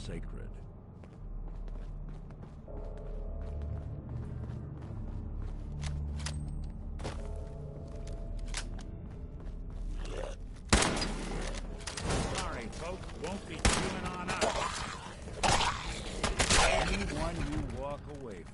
sacred. Sorry, folks, won't be chewing on us. Anyone you walk away from.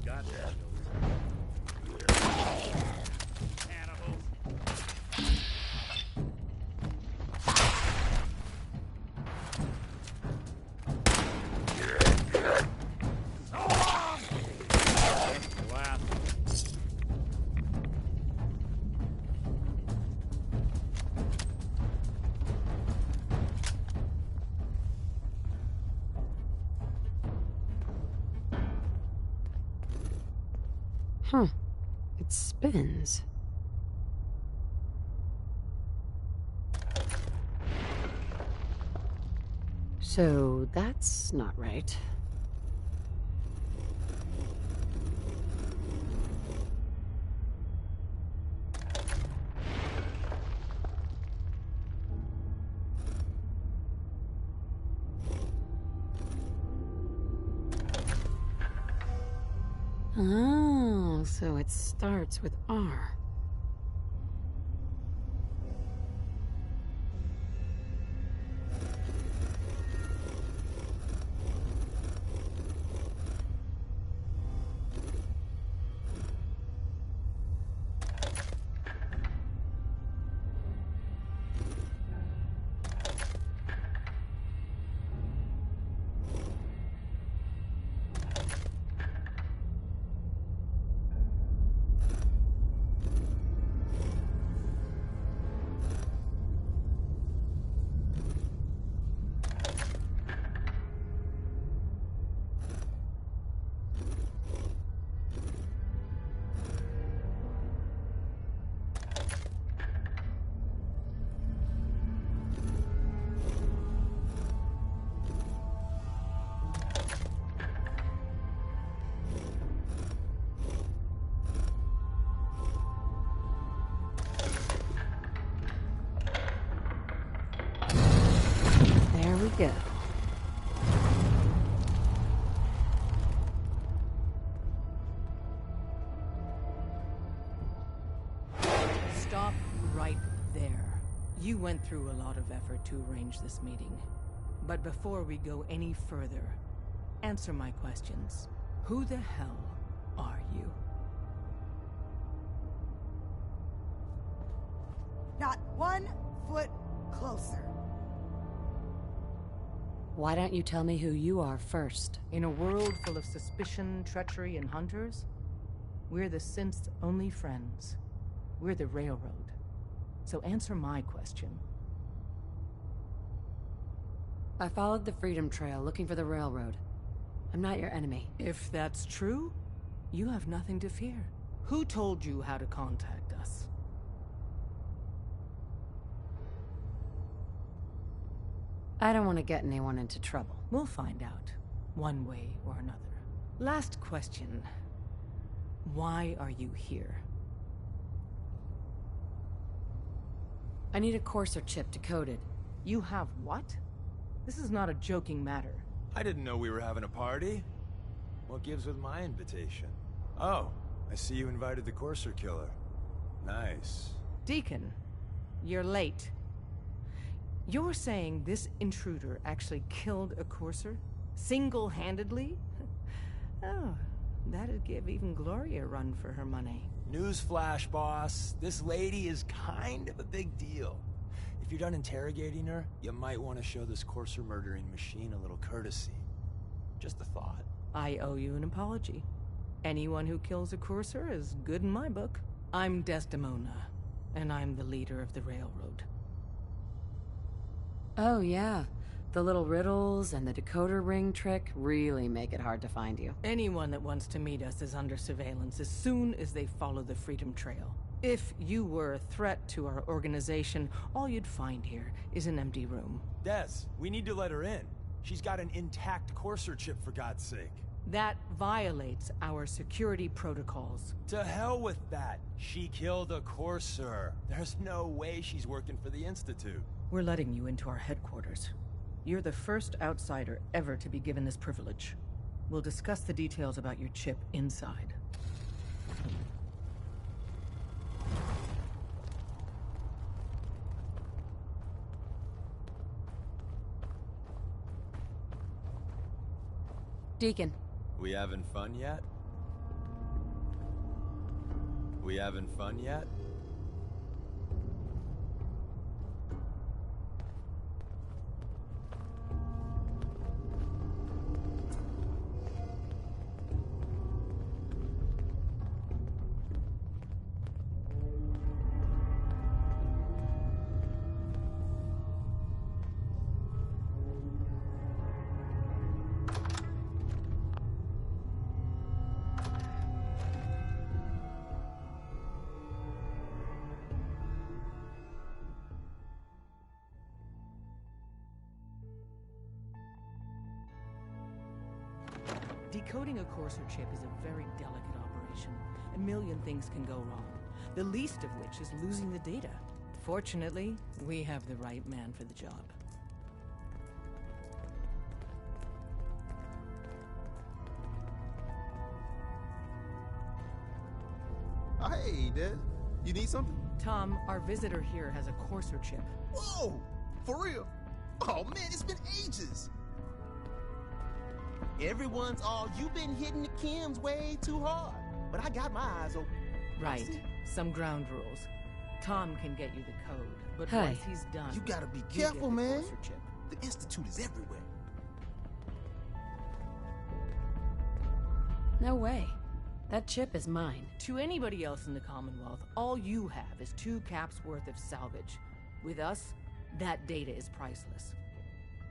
Got that. Cannibals. Huh. It spins. So that's not right. Oh, so it starts with R. There we go. Stop right there. You went through a lot of effort to arrange this meeting. But before we go any further, answer my questions. Who the hell are you? Not 1 foot closer. Why don't you tell me who you are first? In a world full of suspicion, treachery, and hunters, we're the synth's only friends. We're the Railroad. So answer my question. I followed the Freedom Trail looking for the Railroad. I'm not your enemy. If that's true, you have nothing to fear. Who told you how to contact us? I don't want to get anyone into trouble. We'll find out, one way or another. Last question. Why are you here? I need a Courser chip decoded. You have what? This is not a joking matter. I didn't know we were having a party. What gives with my invitation? Oh, I see you invited the Courser killer. Nice. Deacon, you're late. You're saying this intruder actually killed a Courser? Single-handedly? Oh, that'd give even Gloria a run for her money. Newsflash, boss. This lady is kind of a big deal. If you're done interrogating her, you might want to show this Courser murdering machine a little courtesy. Just a thought. I owe you an apology. Anyone who kills a Courser is good in my book. I'm Desdemona, and I'm the leader of the Railroad. Oh, yeah. The little riddles and the decoder ring trick really make it hard to find you. Anyone that wants to meet us is under surveillance as soon as they follow the Freedom Trail. If you were a threat to our organization, all you'd find here is an empty room. Des, we need to let her in. She's got an intact Courser chip, for God's sake. That violates our security protocols. To hell with that. She killed a Courser. There's no way she's working for the Institute. We're letting you into our headquarters. You're the first outsider ever to be given this privilege. We'll discuss the details about your chip inside. Deacon. We having fun yet? We having fun yet? Decoding a Courser chip is a very delicate operation. A million things can go wrong, the least of which is losing the data. Fortunately, we have the right man for the job. Hey, Des. You need something? Tom, our visitor here has a Courser chip. Whoa! For real? Oh, man, it's been ages. Everyone's all, you've been hitting the chems way too hard. But I got my eyes open. Right. See? Some ground rules. Tom can get you the code, but Hey. once he's done, You gotta be you careful, get the man. Courser chip. The Institute is everywhere. No way. That chip is mine. To anybody else in the Commonwealth, all you have is 2 caps worth of salvage. With us, that data is priceless.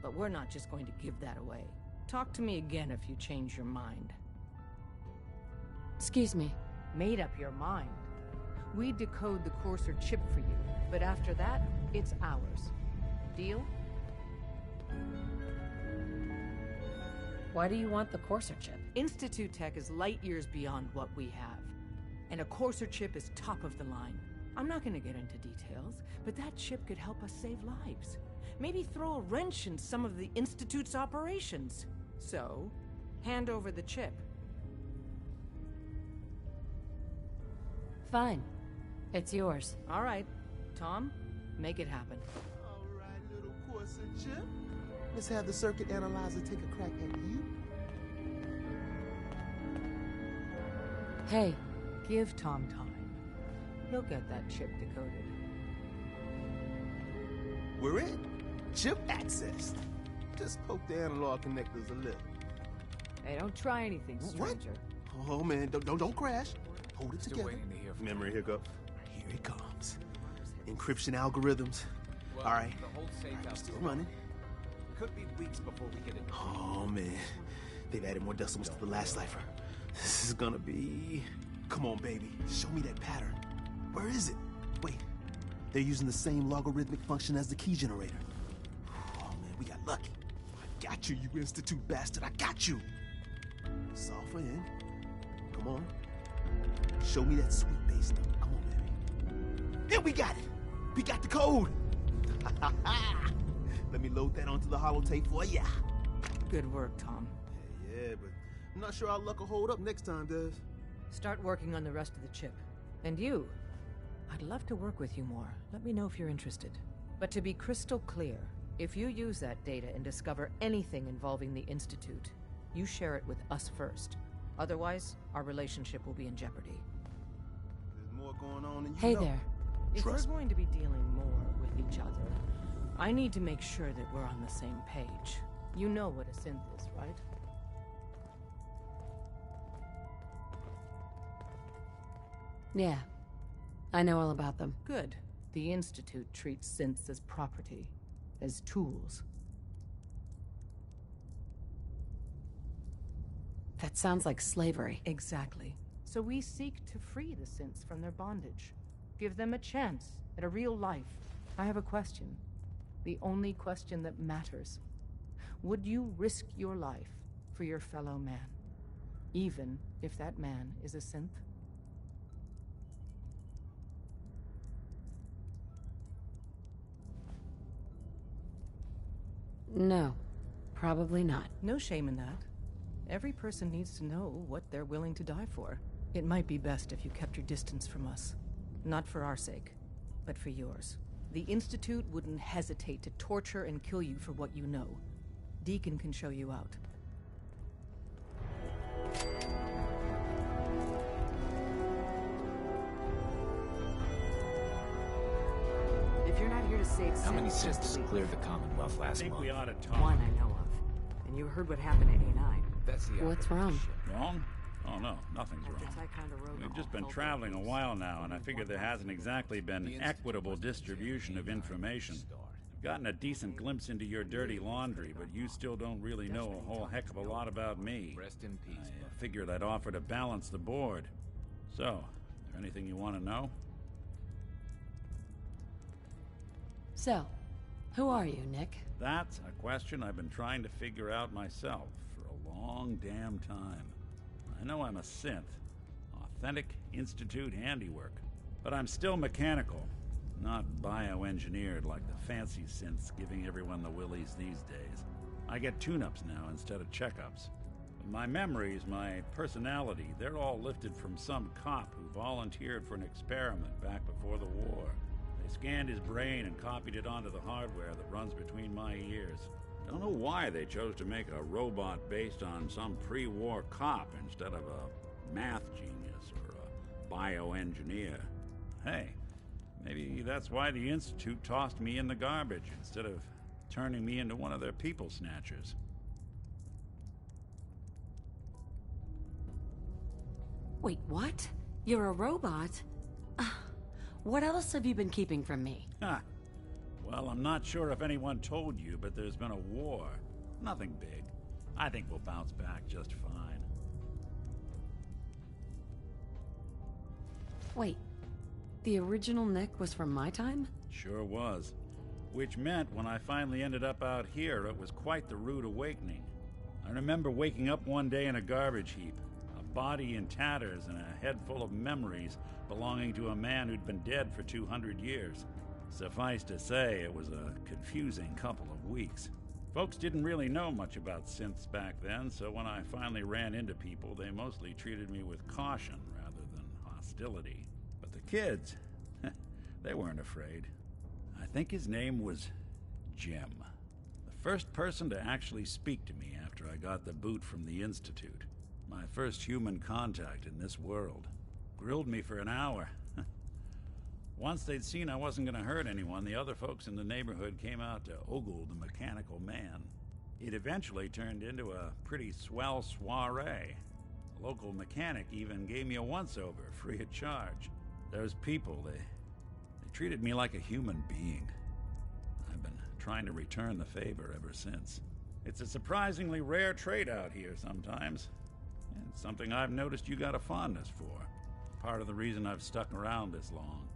But we're not just going to give that away. Talk to me again if you change your mind. Excuse me. Made up your mind. We decode the Courser chip for you, but after that, it's ours. Deal? Why do you want the Courser chip? Institute Tech is light years beyond what we have. And a Courser chip is top of the line. I'm not going to get into details, but that chip could help us save lives. Maybe throw a wrench in some of the Institute's operations. So, hand over the chip. Fine. It's yours. All right. Tom, make it happen. All right, little Courser chip. Let's have the circuit analyzer take a crack at you. Hey, Give Tom time. He'll get that chip decoded. We're in. Chip accessed. Just poke the analog connectors a little. Hey, don't try anything, What? stranger. Oh man, don't crash. Hold it Still together. waiting to hear from Memory hiccup. Here it comes. Encryption algorithms. Well, All right. The whole safe I'm house still is running. Could be weeks before we get it. Oh man, they've added more decimals to the last cipher. This is gonna be. Come on, baby. Show me that pattern. Where is it? Wait. They're using the same logarithmic function as the key generator. Oh man, we got lucky. I got you, you Institute bastard. I got you. Solve for N. Come on. Show me that sweet base number. Come on, baby. And we got it. We got the code. Let me load that onto the holotape for ya. Good work, Tom. Yeah, but I'm not sure our luck will hold up next time, Des. Start working on the rest of the chip. And you, I'd love to work with you more. Let me know if you're interested. But to be crystal clear, if you use that data and discover anything involving the Institute, you share it with us first. Otherwise, our relationship will be in jeopardy. There's more going on than you Hey know. there. If Trust we're going to be dealing more with each other, I need to make sure that we're on the same page. You know what a synth is, right? Yeah. I know all about them. Good. The Institute treats synths as property, as tools. That sounds like slavery. Exactly. So we seek to free the synths from their bondage. Give them a chance at a real life. I have a question. The only question that matters. Would you risk your life for your fellow man? Even if that man is a synth? No. Probably not. No shame in that. Every person needs to know what they're willing to die for. It might be best if you kept your distance from us. Not for our sake, but for yours. The Institute wouldn't hesitate to torture and kill you for what you know. Deacon can show you out. If you're not here to save How many synths, just synths leave. cleared the Commonwealth I last think month? we ought to talk. One I know of. And you heard what happened at A9. That's the What's operative wrong? ship. Wrong? Oh no, nothing's wrong. We've just been traveling a while now, and I figure there hasn't exactly been equitable distribution of information. I've gotten a decent glimpse into your dirty laundry, but you still don't really know a whole heck of a lot about me. Rest in peace, bro. I figured I'd offer to balance the board. So, is there anything you want to know? So, who are you, Nick? That's a question I've been trying to figure out myself for a long damn time. I know I'm a synth, authentic Institute handiwork, but I'm still mechanical, not bioengineered like the fancy synths giving everyone the willies these days. I get tune-ups now instead of checkups. My memories, my personality, they're all lifted from some cop who volunteered for an experiment back before the war. They scanned his brain and copied it onto the hardware that runs between my ears. Don't know why they chose to make a robot based on some pre-war cop instead of a math genius or a bioengineer. Hey, maybe that's why the Institute tossed me in the garbage instead of turning me into one of their people snatchers. Wait, what? You're a robot? What else have you been keeping from me? Ha! Well, I'm not sure if anyone told you, but there's been a war. Nothing big. I think we'll bounce back just fine. Wait, the original Nick was from my time? Sure was. Which meant when I finally ended up out here, it was quite the rude awakening. I remember waking up one day in a garbage heap, a body in tatters and a head full of memories belonging to a man who'd been dead for 200 years. Suffice to say, it was a confusing couple of weeks. Folks didn't really know much about synths back then, so when I finally ran into people, they mostly treated me with caution rather than hostility. But the kids, they weren't afraid. I think his name was Jim. The first person to actually speak to me after I got the boot from the Institute. My first human contact in this world. Grilled me for an hour. Once they'd seen I wasn't going to hurt anyone, the other folks in the neighborhood came out to ogle the mechanical man. It eventually turned into a pretty swell soiree. A local mechanic even gave me a once-over, free of charge. Those people, they treated me like a human being. I've been trying to return the favor ever since. It's a surprisingly rare trait out here sometimes, and something I've noticed you got a fondness for. Part of the reason I've stuck around this long.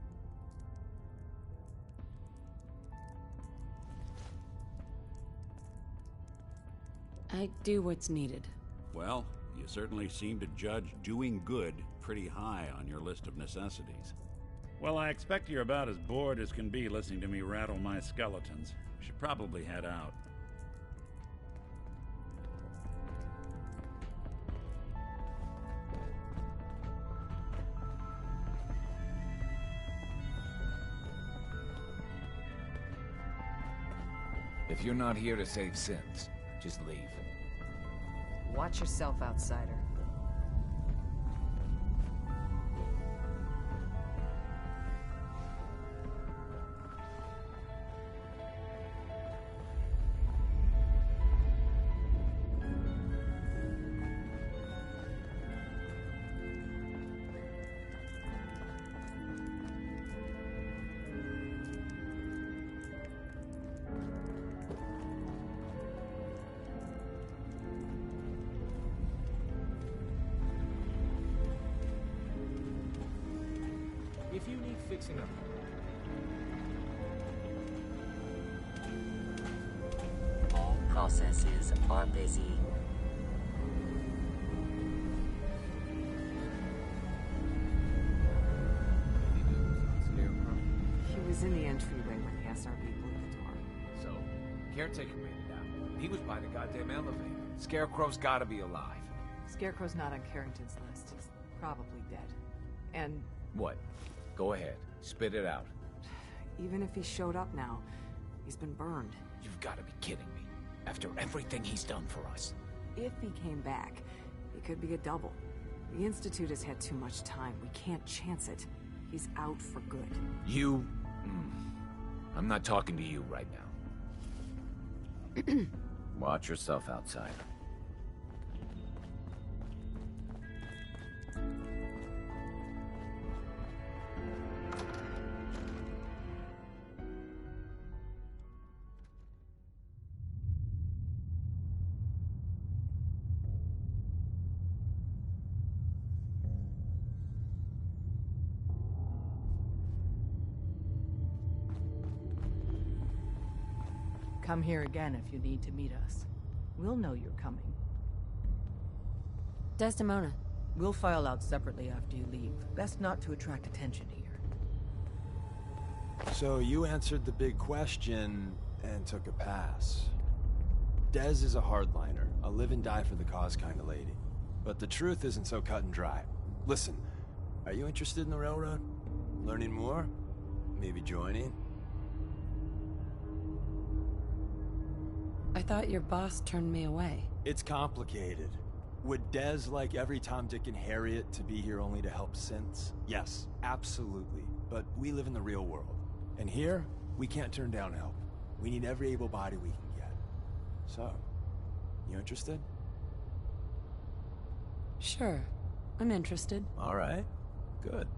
I do what's needed. Well, you certainly seem to judge doing good pretty high on your list of necessities. Well, I expect you're about as bored as can be listening to me rattle my skeletons. We should probably head out. If you're not here to save sins, just leave. Watch yourself, outsider. If you need fixing up, all processes are busy. He was in the entryway when the SRB blew the door. So, caretaker made it out. He was by the goddamn elevator. Scarecrow's gotta be alive. Scarecrow's not on Carrington's list. He's probably dead. And What? Go ahead. Spit it out. even if he showed up now, he's been burned. You've gotta be kidding me. After everything he's done for us. If he came back, it could be a double. The Institute has had too much time. We can't chance it. He's out for good. You... I'm not talking to you right now. Watch yourself outside. Come here again if you need to meet us. We'll know you're coming. Desdemona. We'll file out separately after you leave. Best not to attract attention here. So you answered the big question and took a pass. Dez is a hardliner, a live and die for the cause kind of lady. But the truth isn't so cut and dry. Listen, are you interested in the Railroad? Learning more? Maybe joining? I thought your boss turned me away. It's complicated. Would Dez like every Tom, Dick, and Harriet to be here only to help synths? Yes, absolutely. But we live in the real world. And here, we can't turn down help. We need every able body we can get. So, you interested? Sure. I'm interested. All right. Good.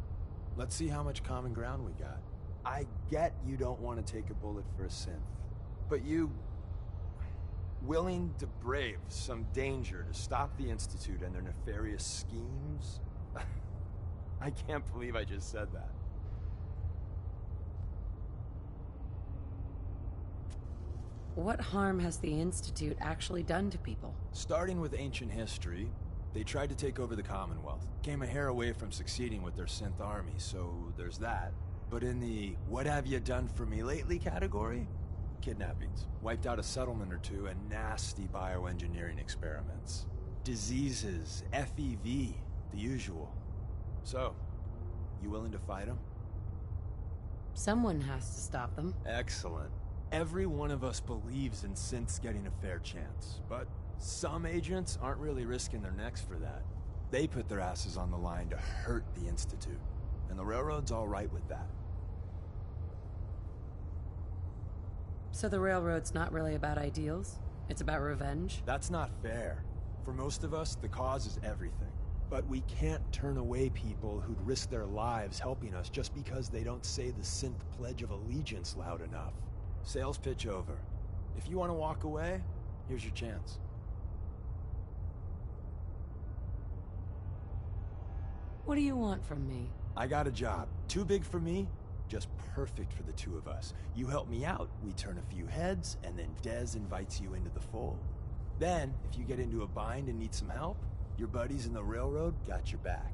Let's see how much common ground we got. I get you don't want to take a bullet for a synth. But you... willing to brave some danger to stop the Institute and their nefarious schemes? I can't believe I just said that. What harm has the Institute actually done to people? Starting with ancient history, they tried to take over the Commonwealth. Came a hair away from succeeding with their synth army, so there's that. But in the what have you done for me lately category? Kidnappings. Wiped out a settlement or two and nasty bioengineering experiments. Diseases, FEV, the usual. So, you willing to fight them? Someone has to stop them. Excellent. Every one of us believes in synths getting a fair chance, but some agents aren't really risking their necks for that. They put their asses on the line to hurt the Institute, and the Railroad's all right with that. So the railroad's not really about ideals? It's about revenge? That's not fair. For most of us, the cause is everything. But we can't turn away people who'd risk their lives helping us just because they don't say the synth Pledge of Allegiance loud enough. Sales pitch over. If you want to walk away, here's your chance. What do you want from me? I got a job. Too big for me, just perfect for the two of us. You help me out, we turn a few heads, and then Dez invites you into the fold. Then, if you get into a bind and need some help, your buddies in the railroad got your back.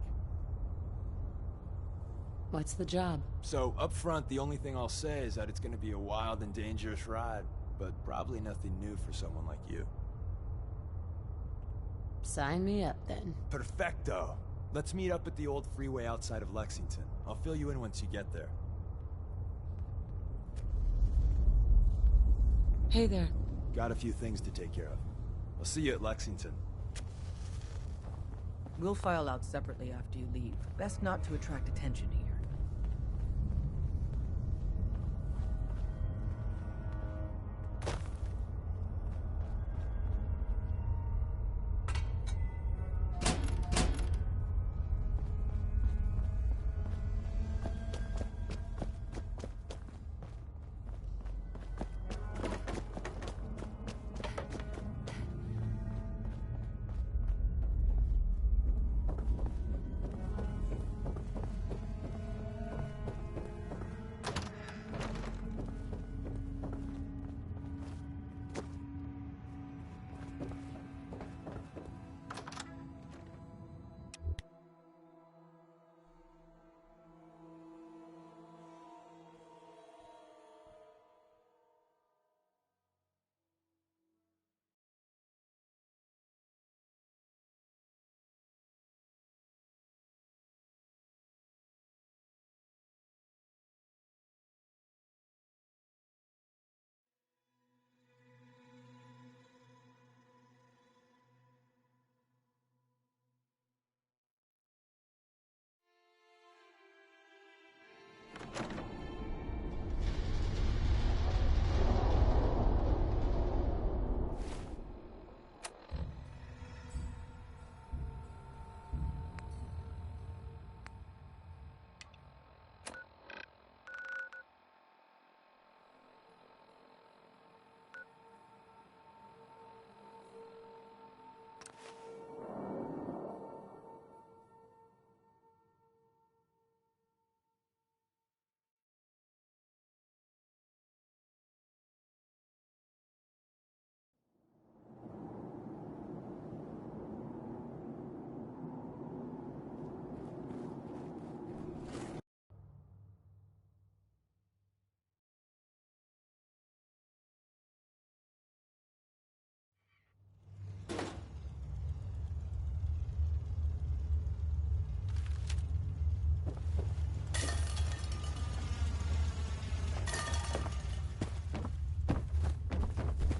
What's the job? So, up front, the only thing I'll say is that it's gonna be a wild and dangerous ride, but probably nothing new for someone like you. Sign me up, then. Perfecto! Let's meet up at the old freeway outside of Lexington. I'll fill you in once you get there. Hey there. Got a few things to take care of. I'll see you at Lexington. We'll file out separately after you leave. Best not to attract attention here.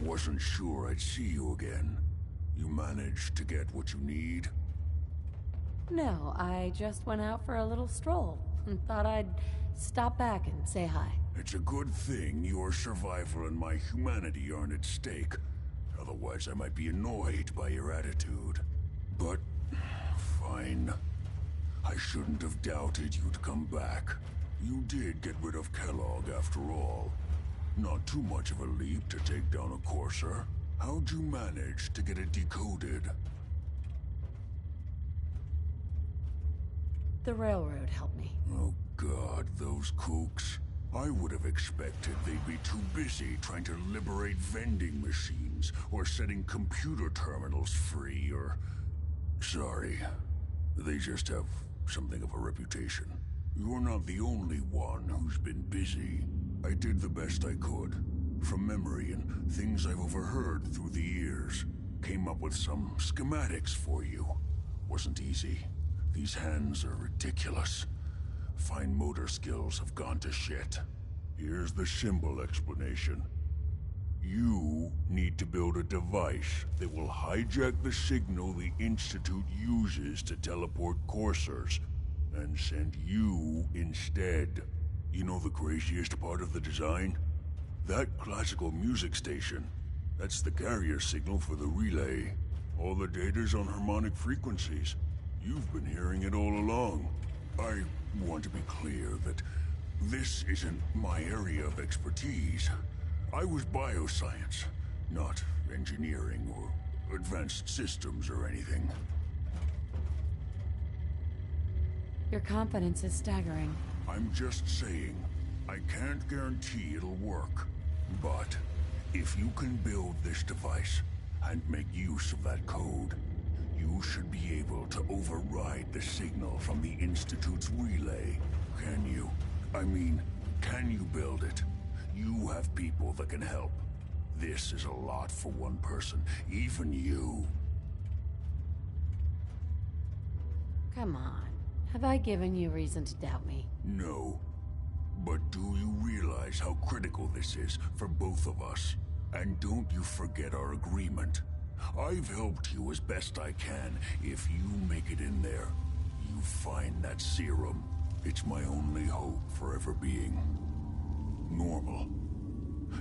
Wasn't sure I'd see you again. You managed to get what you need? No, I just went out for a little stroll and thought I'd stop back and say hi. It's a good thing your survival and my humanity aren't at stake. Otherwise, I might be annoyed by your attitude. But, fine. I shouldn't have doubted you'd come back. You did get rid of Kellogg after all. Not too much of a leap to take down a Courser. How'd you manage to get it decoded? The railroad helped me. Oh God, those kooks. I would have expected they'd be too busy trying to liberate vending machines, or setting computer terminals free, or... Sorry. They just have something of a reputation. You're not the only one who's been busy. I did the best I could. From memory and things I've overheard through the years. Came up with some schematics for you. Wasn't easy. These hands are ridiculous. Fine motor skills have gone to shit. Here's the simple explanation. You need to build a device that will hijack the signal the Institute uses to teleport coursers, and send you instead. You know the craziest part of the design? That classical music station, that's the carrier signal for the relay. All the data's on harmonic frequencies. You've been hearing it all along. I want to be clear that this isn't my area of expertise. I was bioscience, not engineering or advanced systems or anything. Your confidence is staggering. I'm just saying, I can't guarantee it'll work. But if you can build this device and make use of that code, you should be able to override the signal from the Institute's relay. Can you? I mean, can you build it? You have people that can help. This is a lot for one person, even you. Come on. Have I given you reason to doubt me? No. But do you realize how critical this is for both of us? And don't you forget our agreement. I've helped you as best I can. If you make it in there, you find that serum. It's my only hope for ever being normal.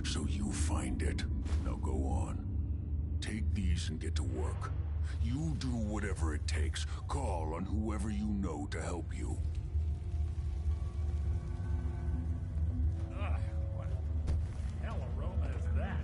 So you find it. Now go on. Take these and get to work. You do whatever it takes. Call on whoever you know to help you. What the hell aroma is that?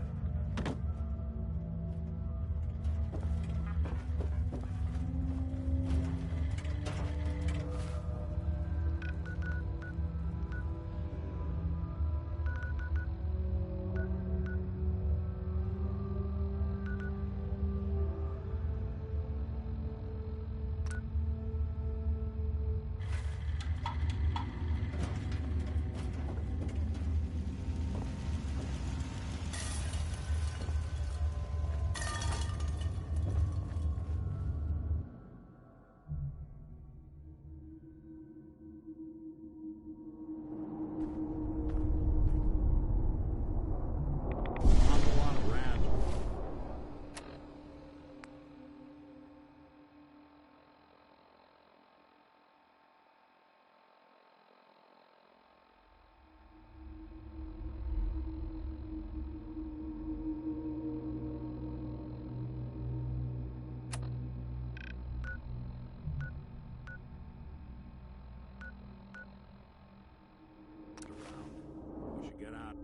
We should get out.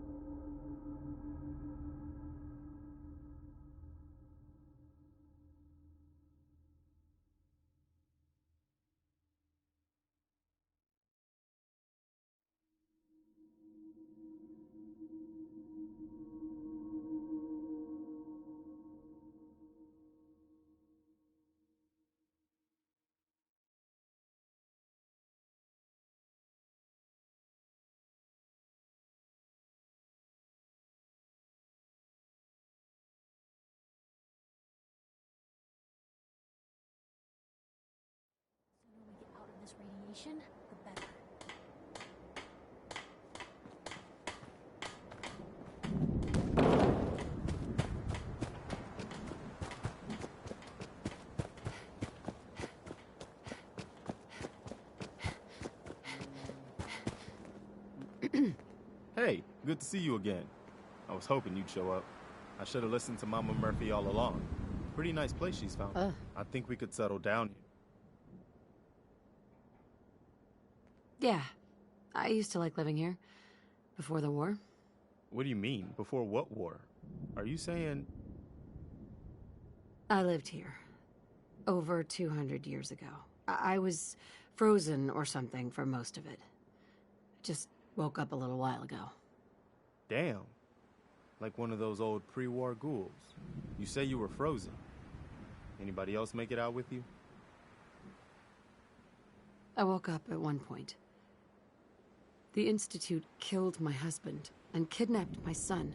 This radiation, the better. Hey, good to see you again. I was hoping you'd show up. I should have listened to Mama Murphy all along. Pretty nice place she's found. I think we could settle down here. Yeah. I used to like living here. Before the war. What do you mean? Before what war? Are you saying... I lived here. Over 200 years ago. I was frozen or something for most of it. Just woke up a little while ago. Damn. Like one of those old pre-war ghouls. You say you were frozen. Anybody else make it out with you? I woke up at one point. The Institute killed my husband and kidnapped my son.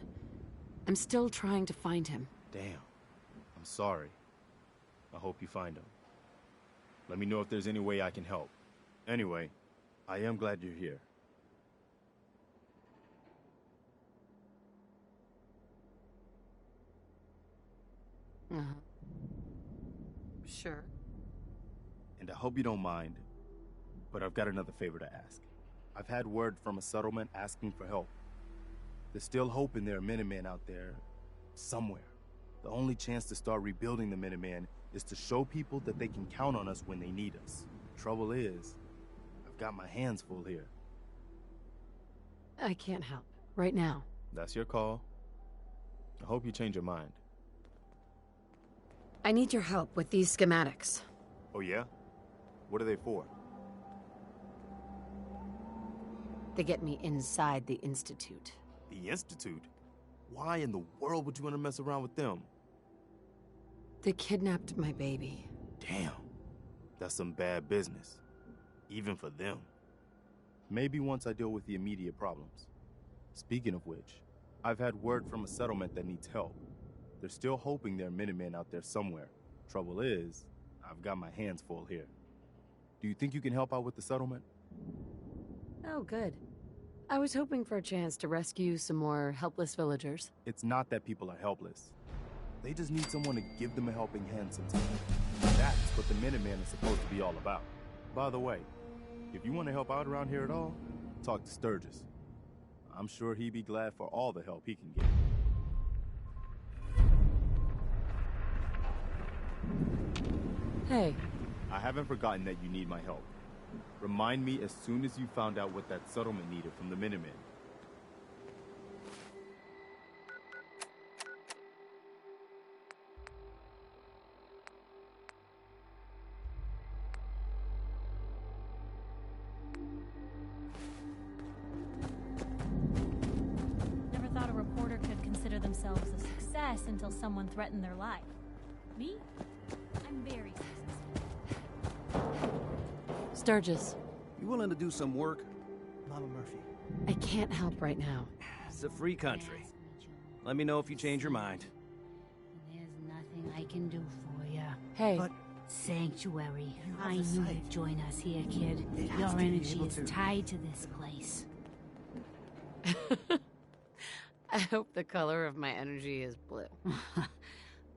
I'm still trying to find him. Damn. I'm sorry. I hope you find him. Let me know if there's any way I can help. Anyway, I am glad you're here. Sure. And I hope you don't mind, but I've got another favor to ask. I've had word from a settlement asking for help. They're still hoping there are Minutemen out there somewhere. The only chance to start rebuilding the Minutemen is to show people that they can count on us when they need us. Trouble is, I've got my hands full here. I can't help. Right now. That's your call. I hope you change your mind. I need your help with these schematics. Oh yeah? What are they for? They get me inside the Institute. The Institute? Why in the world would you want to mess around with them? They kidnapped my baby. Damn. That's some bad business. Even for them. Maybe once I deal with the immediate problems. Speaking of which, I've had word from a settlement that needs help. They're still hoping there are Minutemen out there somewhere. Trouble is, I've got my hands full here. Do you think you can help out with the settlement? Oh, good. I was hoping for a chance to rescue some more helpless villagers. It's not that people are helpless. They just need someone to give them a helping hand sometimes. That's what the Minutemen are supposed to be all about. By the way, if you want to help out around here at all, talk to Sturgis. I'm sure he'd be glad for all the help he can get. Hey. I haven't forgotten that you need my help. Remind me as soon as you found out what that settlement needed from the Minutemen. Never thought a reporter could consider themselves a success until someone threatened their life. Me? I'm very successful. Sturgis. You willing to do some work? Mama Murphy. I can't help right now. It's a free country. Let me know if you change your mind. There's nothing I can do for you. Hey. But Sanctuary. I the knew site. you'd join us here, kid. They'd Your have to be energy able is to- tied to this place. I hope the color of my energy is blue.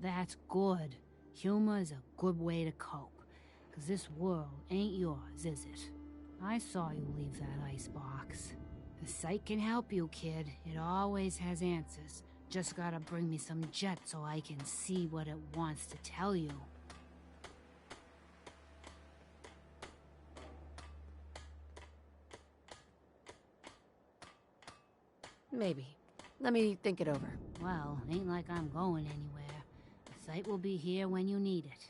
That's good. Humor is a good way to cope. 'Cause this world ain't yours, is it? I saw you leave that icebox. The site can help you, kid. It always has answers. Just gotta bring me some jet so I can see what it wants to tell you. Maybe. Let me think it over. Well, ain't like I'm going anywhere. The site will be here when you need it.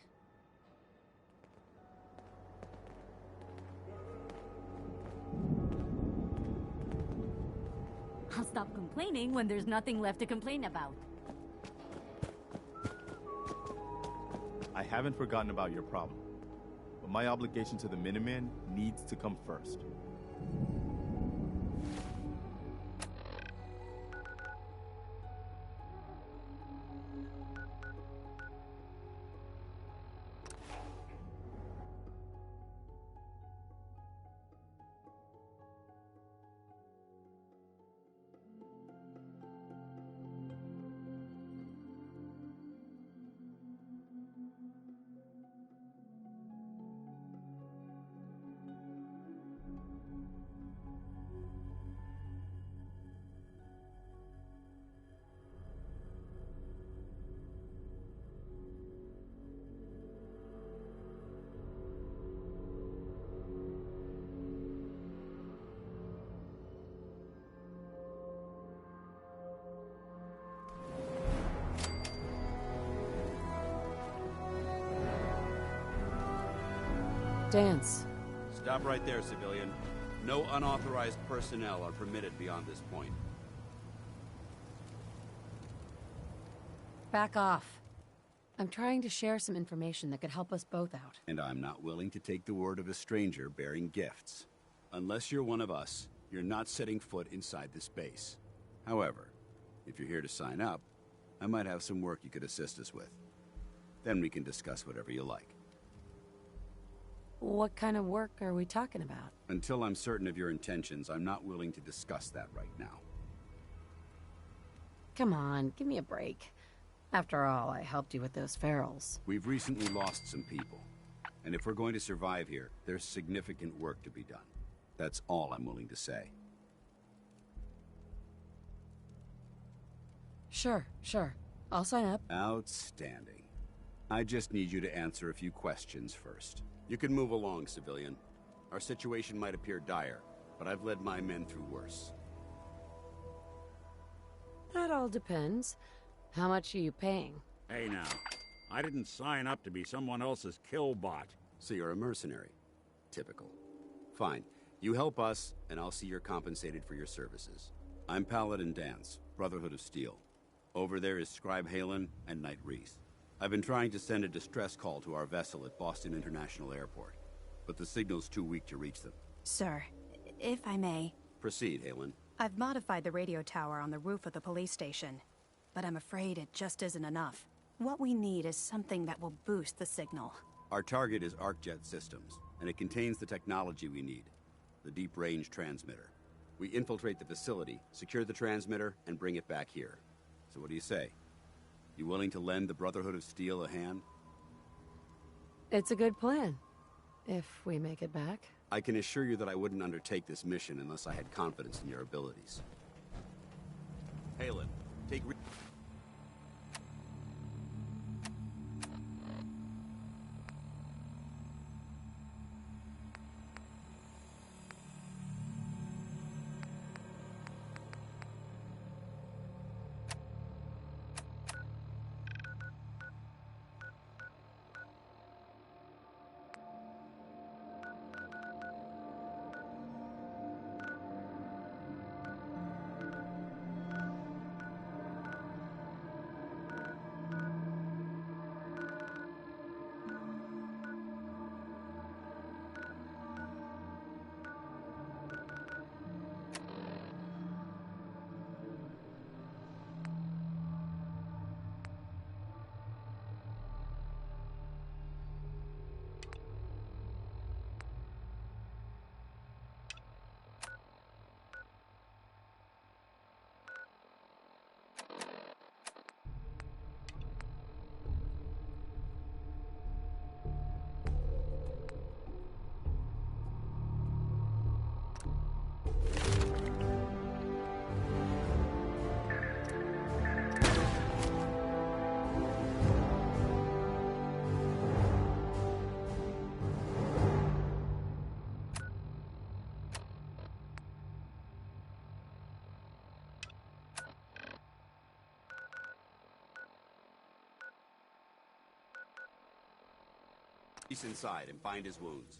I'll stop complaining when there's nothing left to complain about. I haven't forgotten about your problem, but my obligation to the Minutemen needs to come first. Dance. Stop right there, civilian. No unauthorized personnel are permitted beyond this point. Back off. I'm trying to share some information that could help us both out. And I'm not willing to take the word of a stranger bearing gifts. Unless you're one of us, you're not setting foot inside this base. However, if you're here to sign up, I might have some work you could assist us with. Then we can discuss whatever you like. What kind of work are we talking about? Until I'm certain of your intentions, I'm not willing to discuss that right now. Come on, give me a break. After all, I helped you with those ferals. We've recently lost some people. And if we're going to survive here, there's significant work to be done. That's all I'm willing to say. Sure. I'll sign up. Outstanding. I just need you to answer a few questions first. You can move along, civilian. Our situation might appear dire, but I've led my men through worse. That all depends. How much are you paying? Hey now, I didn't sign up to be someone else's killbot. So you're a mercenary. Typical. Fine. You help us, and I'll see you're compensated for your services. I'm Paladin Danse, Brotherhood of Steel. Over there is Scribe Halen and Knight Wreath. I've been trying to send a distress call to our vessel at Boston International Airport, but the signal's too weak to reach them. Sir, if I may... Proceed, Halen. I've modified the radio tower on the roof of the police station, but I'm afraid it just isn't enough. What we need is something that will boost the signal. Our target is ArcJet Systems, and it contains the technology we need, the deep-range transmitter. We infiltrate the facility, secure the transmitter, and bring it back here. So what do you say? You willing to lend the Brotherhood of Steel a hand? It's a good plan. If we make it back. I can assure you that I wouldn't undertake this mission unless I had confidence in your abilities. Halen, take... He's inside and bind his wounds.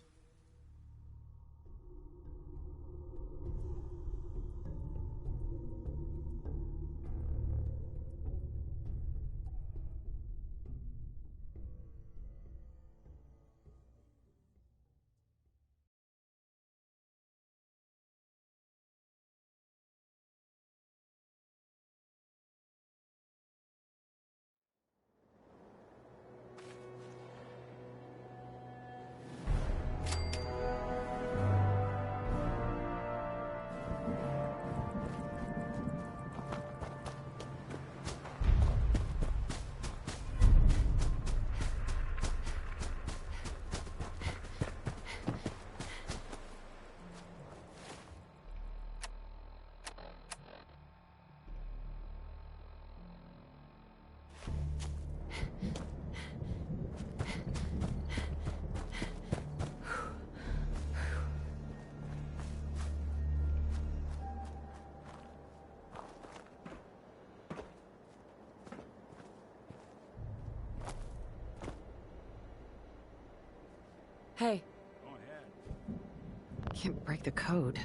Hey. Go ahead. Can't break the code.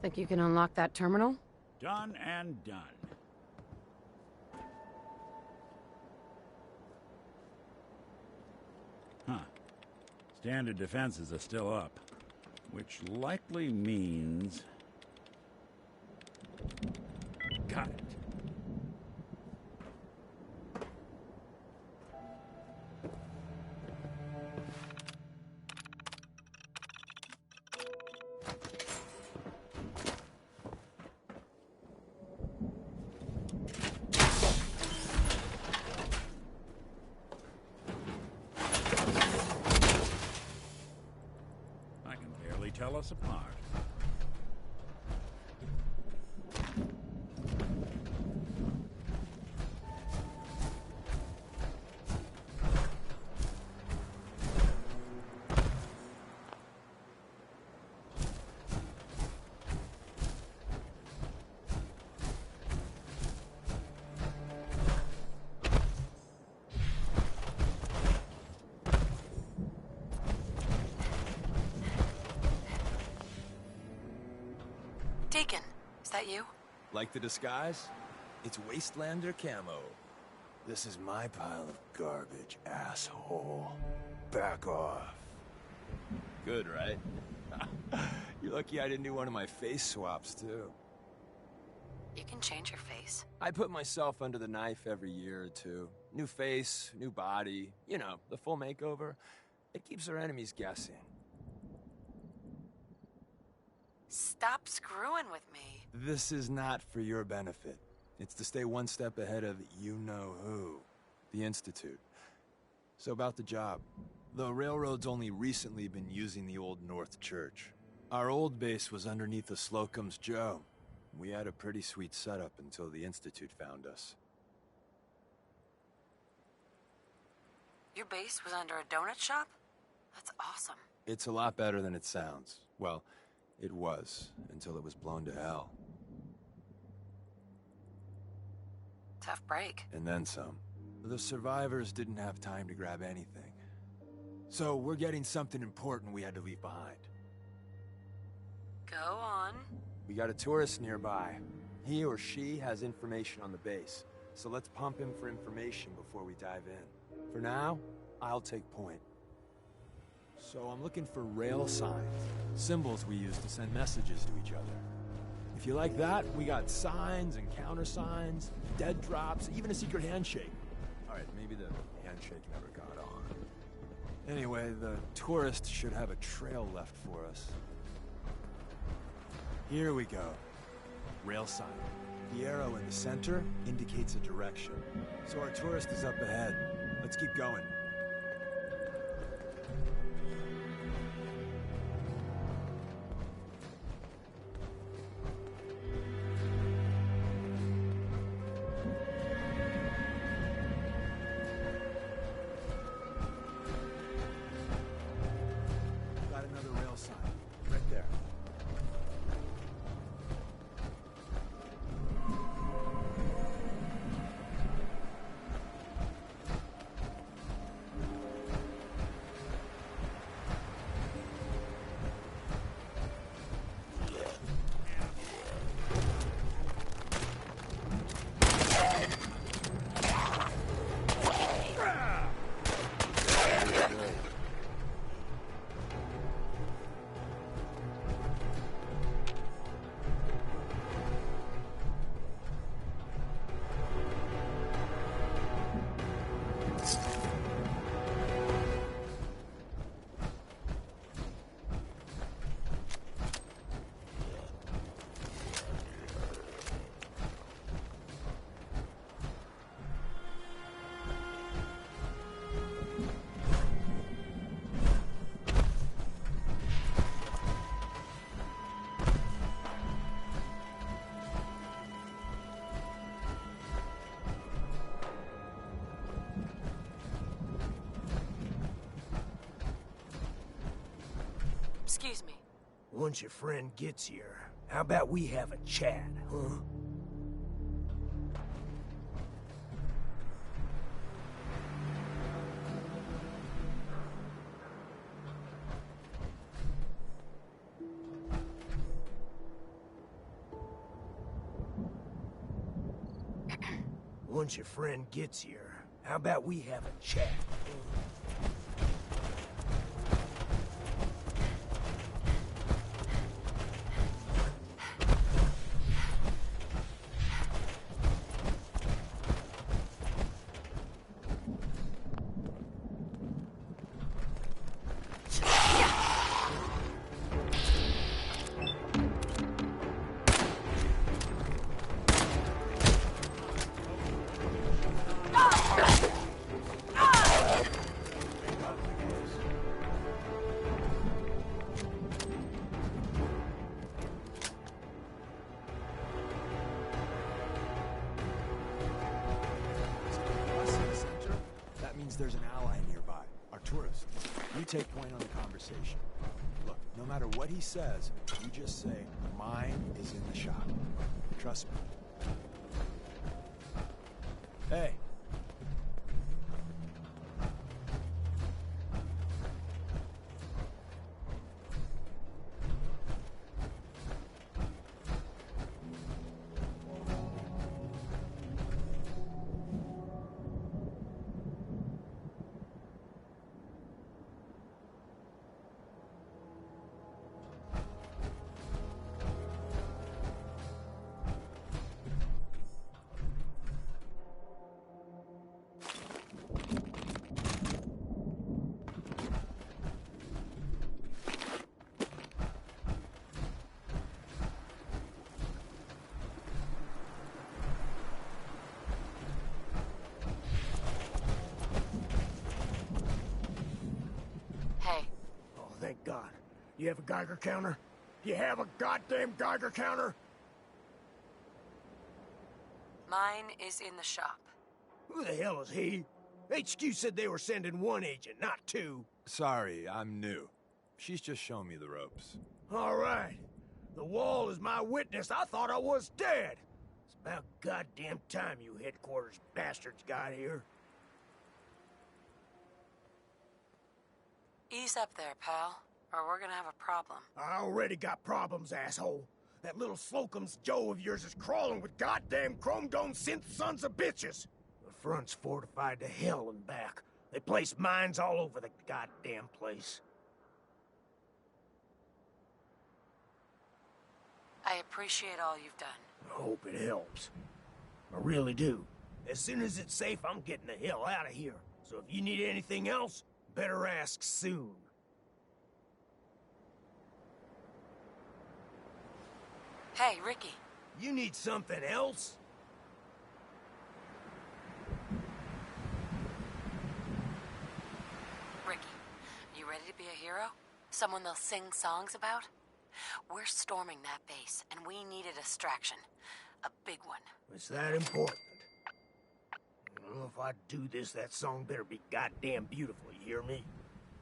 Think you can unlock that terminal? Done and done. Huh. Standard defenses are still up, which likely means... Got it. Tell us apart. Deacon, is that you? Like the disguise? It's Wastelander camo. This is my pile of garbage, asshole. Back off. Good, right? You're lucky I didn't do one of my face swaps, too. You can change your face. I put myself under the knife every year or two. New face, new body, you know, the full makeover. It keeps our enemies guessing. Stop screwing with me. This is not for your benefit. It's to stay one step ahead of you-know-who, the Institute. So about the job. The railroad's only recently been using the Old North Church. Our old base was underneath the Slocum's Joe. We had a pretty sweet setup until the Institute found us. Your base was under a donut shop? That's awesome. It's a lot better than it sounds. Well, it was, until it was blown to hell. Tough break. And then some. The survivors didn't have time to grab anything. So we're getting something important we had to leave behind. Go on. We got a tourist nearby. He or she has information on the base. So let's pump him for information before we dive in. For now, I'll take point. So I'm looking for rail signs. Symbols we use to send messages to each other. If you like that, we got signs and countersigns, dead drops, even a secret handshake. Alright, maybe the handshake never got on. Anyway, the tourist should have a trail left for us. Here we go. Rail sign. The arrow in the center indicates a direction. So our tourist is up ahead. Let's keep going. Got another rail sign. Right there. Excuse me. Once your friend gets here, how about we have a chat, huh? Once your friend gets here, how about we have a chat? There's an ally nearby, our tourist. You take point on the conversation. Look, no matter what he says, you just say, mine is in the shop. Trust me. Hey. You have a Geiger counter? You have a goddamn Geiger counter? Mine is in the shop. Who the hell is he? HQ said they were sending one agent, not two. Sorry, I'm new. She's just showing me the ropes. All right. The wall is my witness. I thought I was dead. It's about goddamn time you headquarters bastards got here. Ease up there, pal, or we're gonna have a problem. I already got problems, asshole. That little Slocum's Joe of yours is crawling with goddamn chrome dome synth sons of bitches. The front's fortified to hell and back. They place mines all over the goddamn place. I appreciate all you've done. I hope it helps. I really do. As soon as it's safe, I'm getting the hell out of here. So if you need anything else, better ask soon. Hey, Ricky. You need something else? Ricky, you ready to be a hero? Someone they'll sing songs about? We're storming that base, and we need a distraction. A big one. It's that important. Well, if I do this, that song better be goddamn beautiful, you hear me?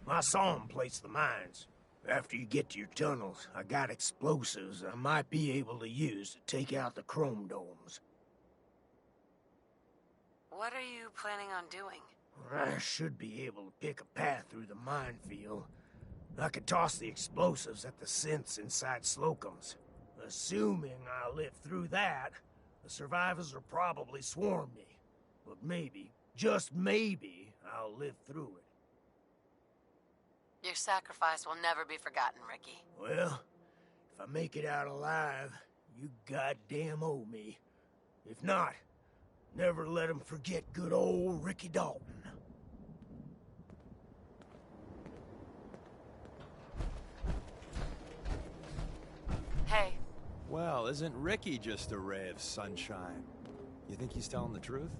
I saw 'em place the mines. After you get to your tunnels, I got explosives I might be able to use to take out the chrome domes. What are you planning on doing? I should be able to pick a path through the minefield. I could toss the explosives at the synths inside Slocum's. Assuming I live through that, the survivors will probably swarm me. But maybe, just maybe, I'll live through it. Your sacrifice will never be forgotten, Ricky. Well, if I make it out alive, you goddamn owe me. If not, never let 'em forget good old Ricky Dalton. Hey. Well, isn't Ricky just a ray of sunshine? You think he's telling the truth?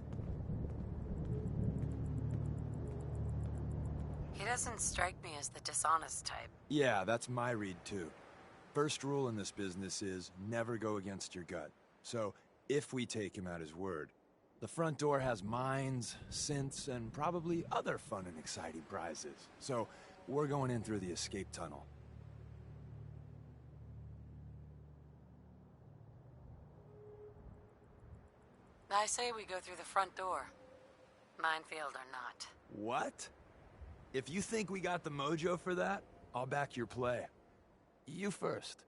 He doesn't strike me as the dishonest type. Yeah, that's my read too. First rule in this business is never go against your gut. So, if we take him at his word, the front door has mines, synths, and probably other fun and exciting prizes. So, we're going in through the escape tunnel. I say we go through the front door. Minefield or not. What? If you think we got the mojo for that, I'll back your play. You first.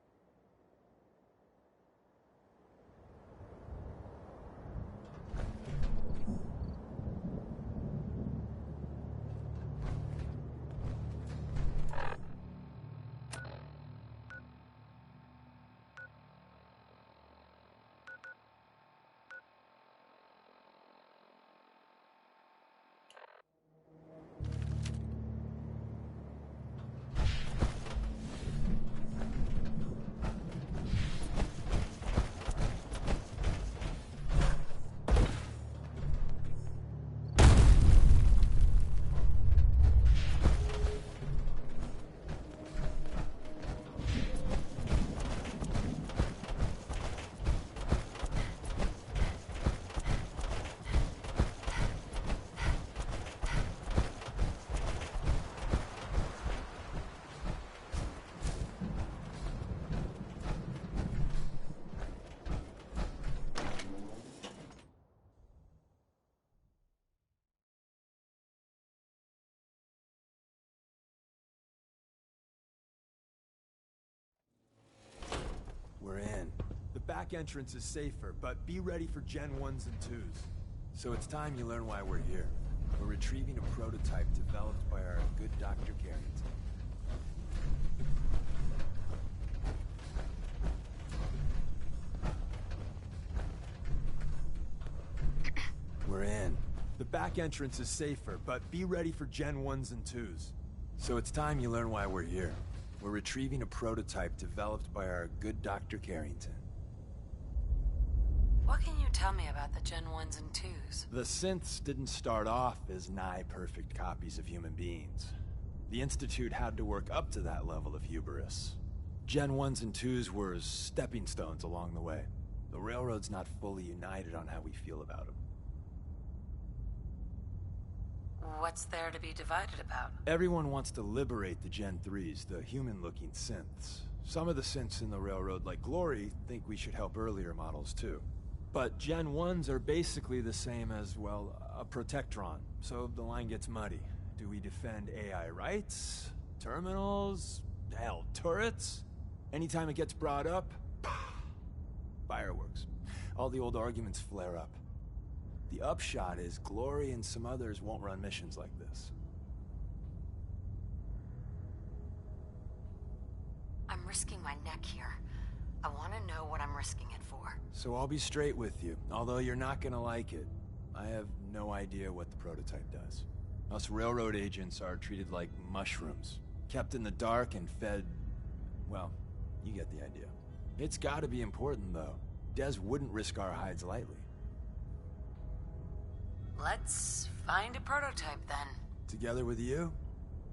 We're in. The back entrance is safer, but be ready for Gen 1s and 2s. So it's time you learn why we're here. We're retrieving a prototype developed by our good Dr. Carrington. We're in. The back entrance is safer, but be ready for Gen 1s and 2s. So it's time you learn why we're here. We're retrieving a prototype developed by our good Dr. Carrington. What can you tell me about the Gen 1s and 2s? The synths didn't start off as nigh-perfect copies of human beings. The Institute had to work up to that level of hubris. Gen 1s and 2s were stepping stones along the way. The Railroad's not fully united on how we feel about them. What's there to be divided about? Everyone wants to liberate the Gen 3s, the human-looking synths. Some of the synths in the Railroad, like Glory, think we should help earlier models too. But Gen 1s are basically the same as, well, a Protectron, so the line gets muddy. Do we defend AI rights? Terminals? Hell, turrets? Anytime it gets brought up, fireworks. All the old arguments flare up. The upshot is Glory and some others won't run missions like this. I'm risking my neck here. I want to know what I'm risking it for. So I'll be straight with you, although you're not gonna like it. I have no idea what the prototype does. Us Railroad agents are treated like mushrooms, kept in the dark and fed... well, you get the idea. It's gotta be important, though. Des wouldn't risk our hides lightly. Let's find a prototype, then. Together with you,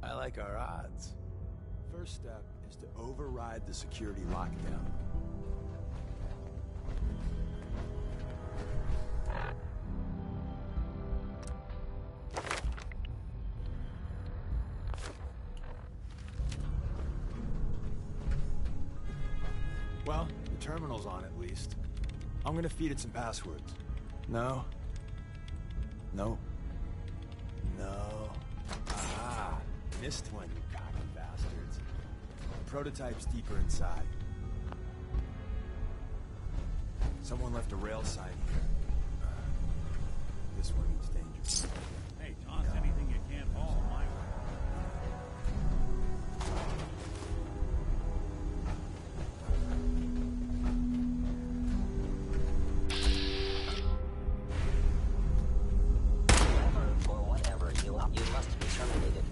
I like our odds. First step is to override the security lockdown. Well, the terminal's on at least. I'm gonna feed it some passwords. No. No. No. Ah, missed one, you cocky bastards. The prototype's deeper inside. Someone left a rail sign here. This one means danger. Hey, toss anything you can't haul my way. You must be terminated.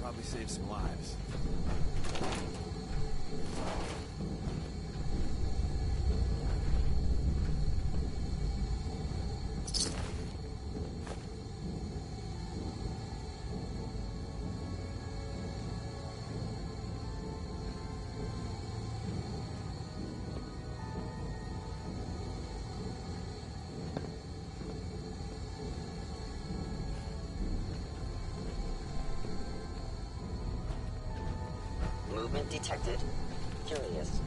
Probably save some lives. Movement detected. Curious.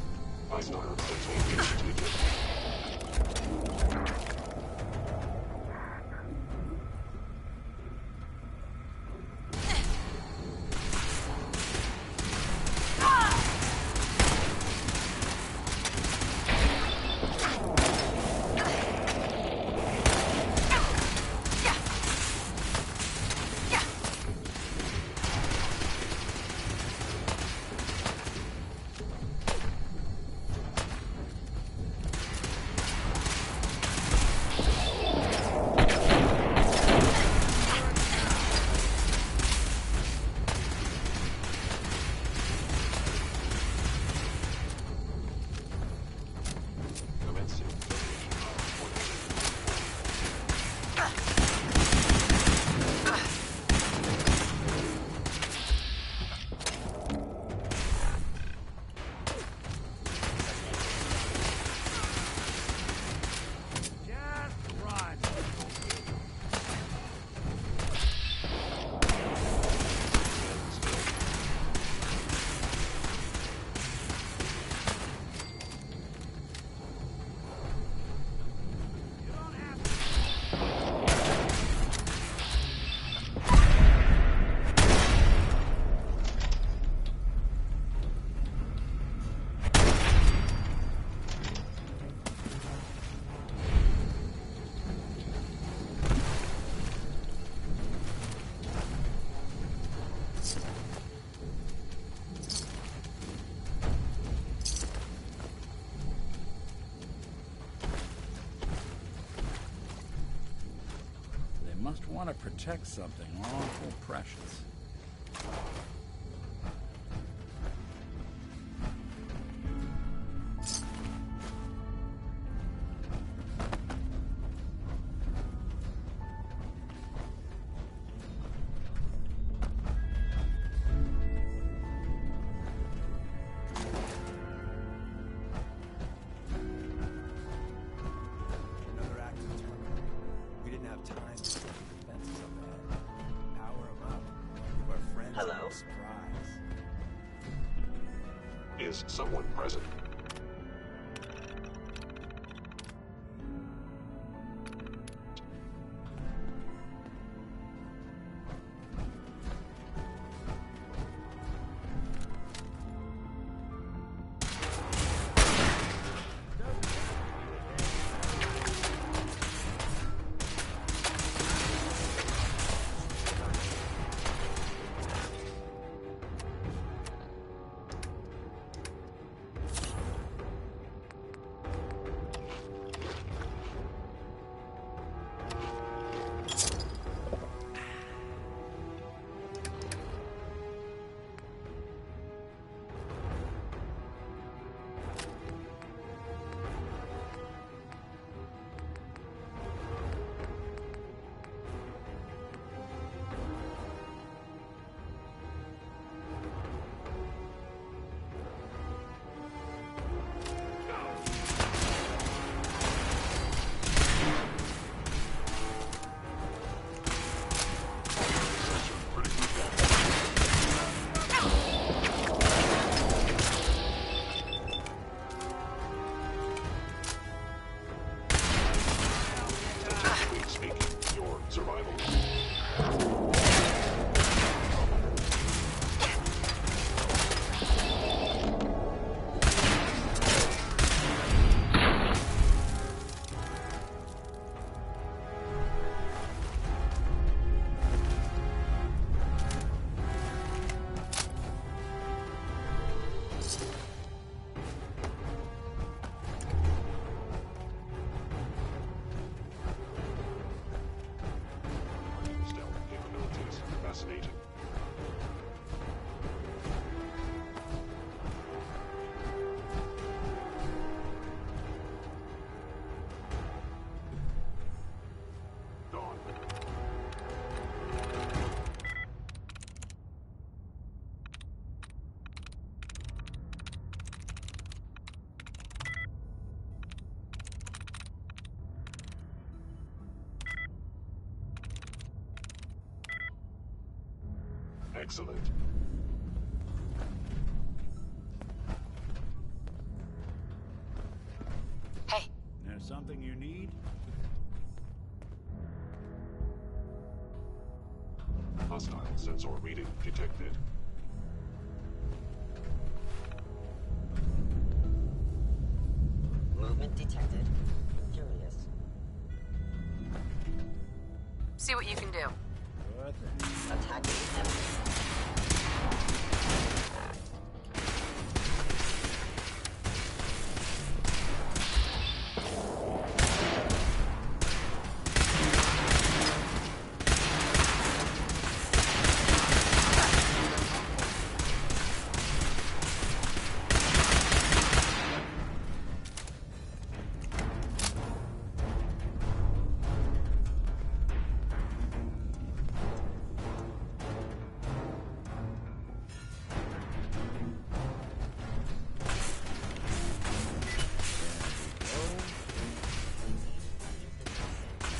want to protect something awful precious. Another active terminal. We didn't have time to set the defenses up ahead. Power them up. Give our friends a little surprise. Is someone present? Excellent. Hey. There's something you need? Hostile sensor reading detected. Movement detected. Curious. See what you can do. Attacking enemy.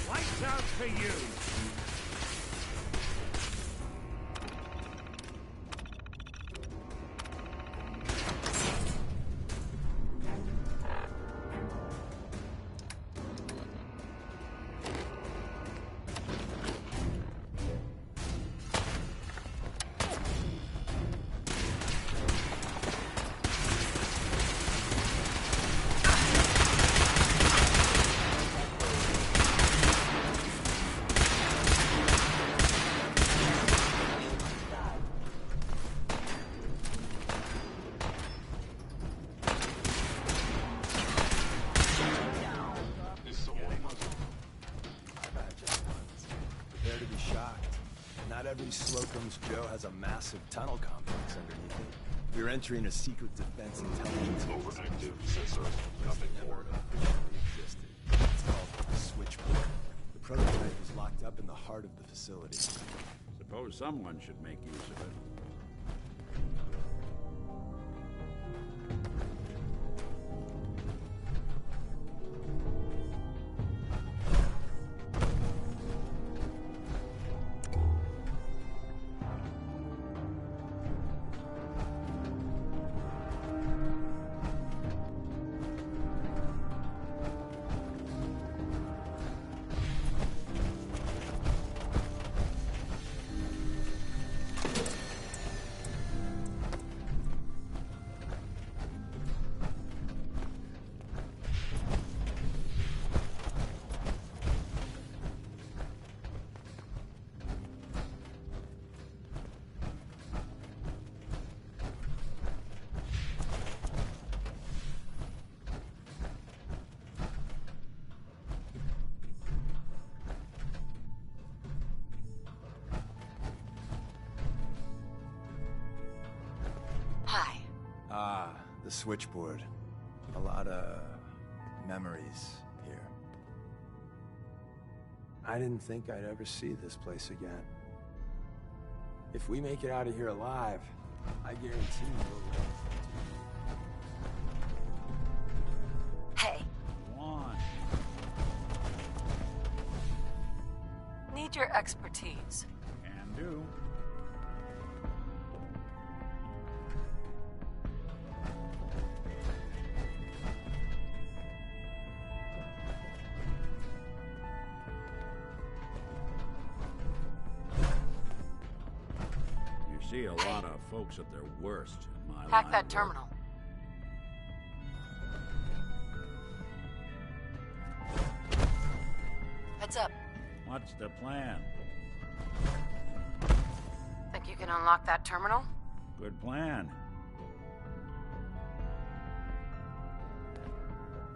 Lights out for you! every Slocum's Joe has a massive tunnel complex underneath it. We're entering a secret defense intelligence. Overactive sensor. Nothing more. Existed. It's called the Switchboard. The prototype is locked up in the heart of the facility. Suppose someone should make use of it. The Switchboard. A lot of memories here. I didn't think I'd ever see this place again. If we make it out of here alive, I guarantee we'll live. Hey. Go on. Need your expertise. Can do. See a lot of folks at their worst in my line. Hack that terminal. Heads up. What's the plan? Think you can unlock that terminal? Good plan.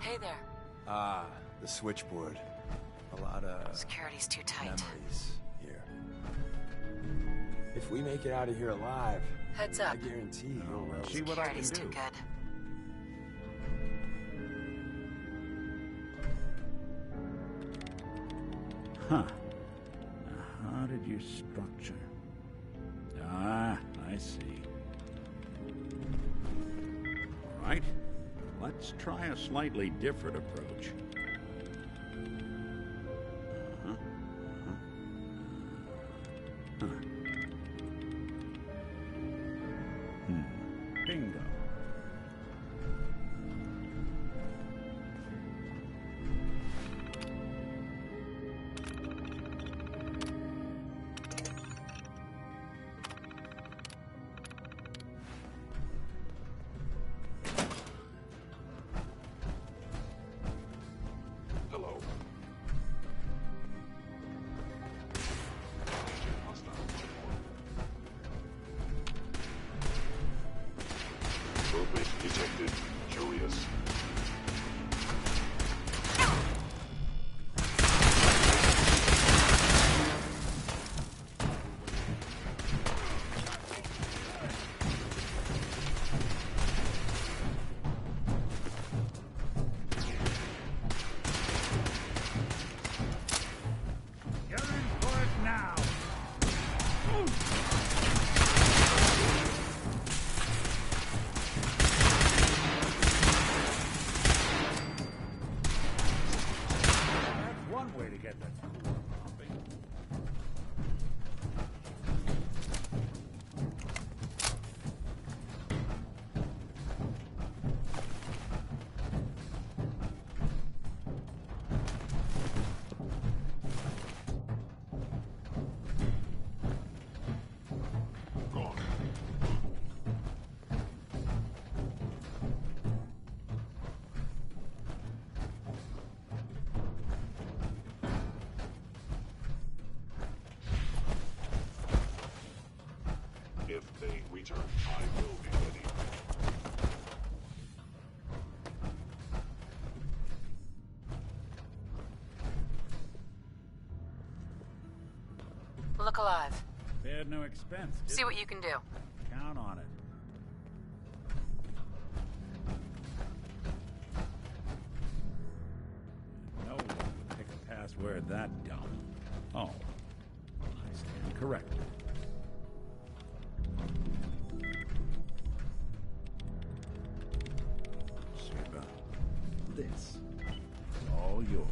Hey there. The Switchboard. A lot of security's too tight. Memories here. If we make it out of here alive, heads up. I guarantee you'll see what I can do. Security's too good. Huh. Now, how did you structure? Ah, I see. All right. Let's try a slightly different approach. Bingo. Hello. Movement detected. Curious. You're in for it now. That's one way to get that cooler pumping. Gone. If they return, I will be ready. Look alive. Spared no expense. See what you can do. Count on it. No one would pick a password that dumb. Oh, I stand corrected. Shiva, this is all yours.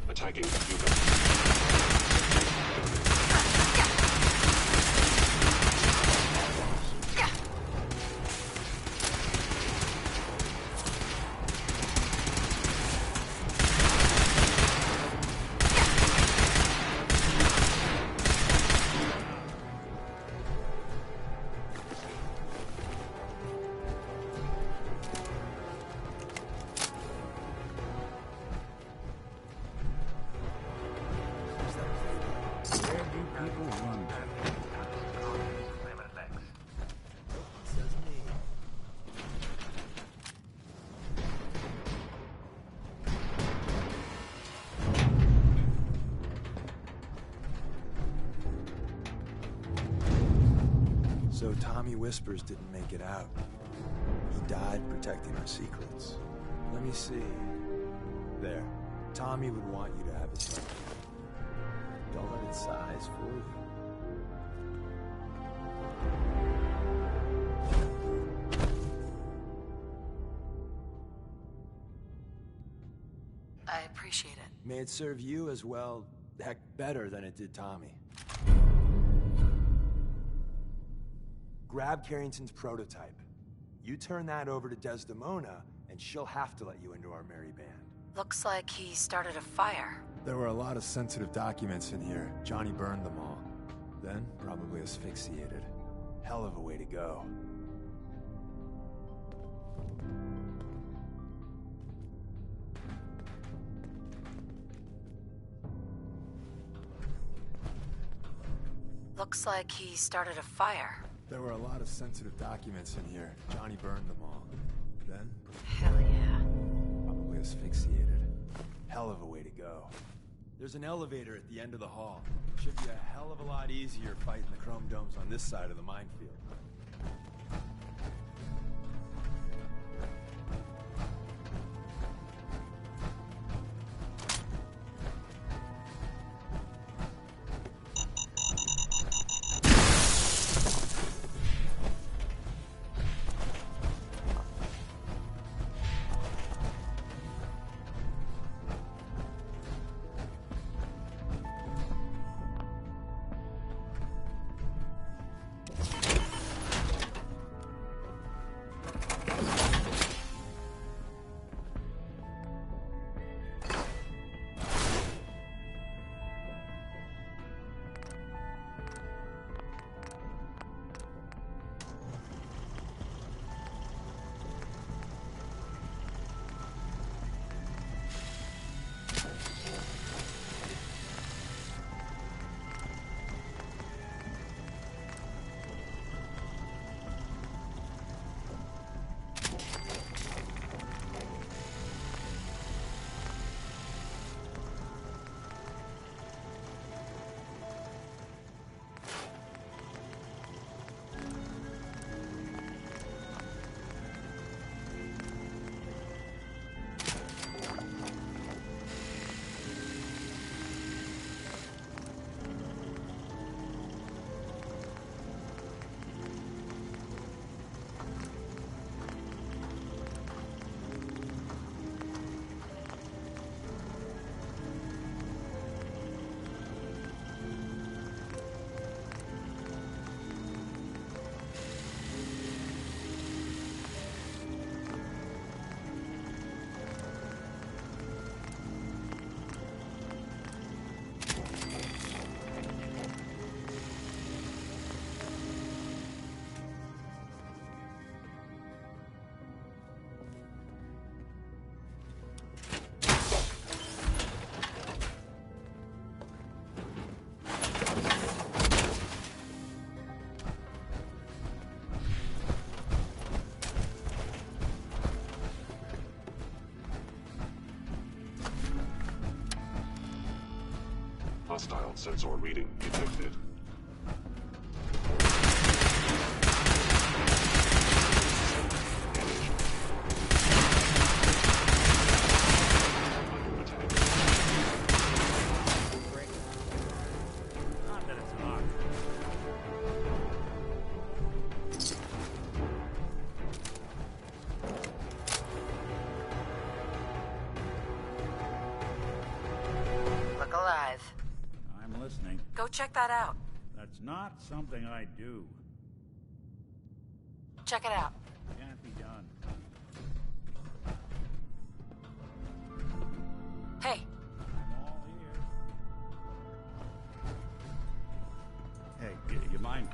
Attacking computer. So Tommy Whispers didn't make it out. He died protecting our secrets. Let me see. There. Tommy would want you to have it done. Don't let its size fool you. I appreciate it. May it serve you as well, heck, better than it did Tommy. Grab Carrington's prototype. You turn that over to Desdemona, and she'll have to let you into our merry band. Looks like he started a fire. There were a lot of sensitive documents in here. Johnny burned them all. Then, probably asphyxiated. Hell of a way to go. Looks like he started a fire. There were a lot of sensitive documents in here. Johnny burned them all. Then, hell yeah. Probably asphyxiated. Hell of a way to go. There's an elevator at the end of the hall. Should be a hell of a lot easier fighting the chrome domes on this side of the minefield. Hostile sensor reading detected. Look alive. I'm listening. Go check that out. That's not something I do. Check it out. Can't be done. Hey, I'm all ears. Hey, you mind?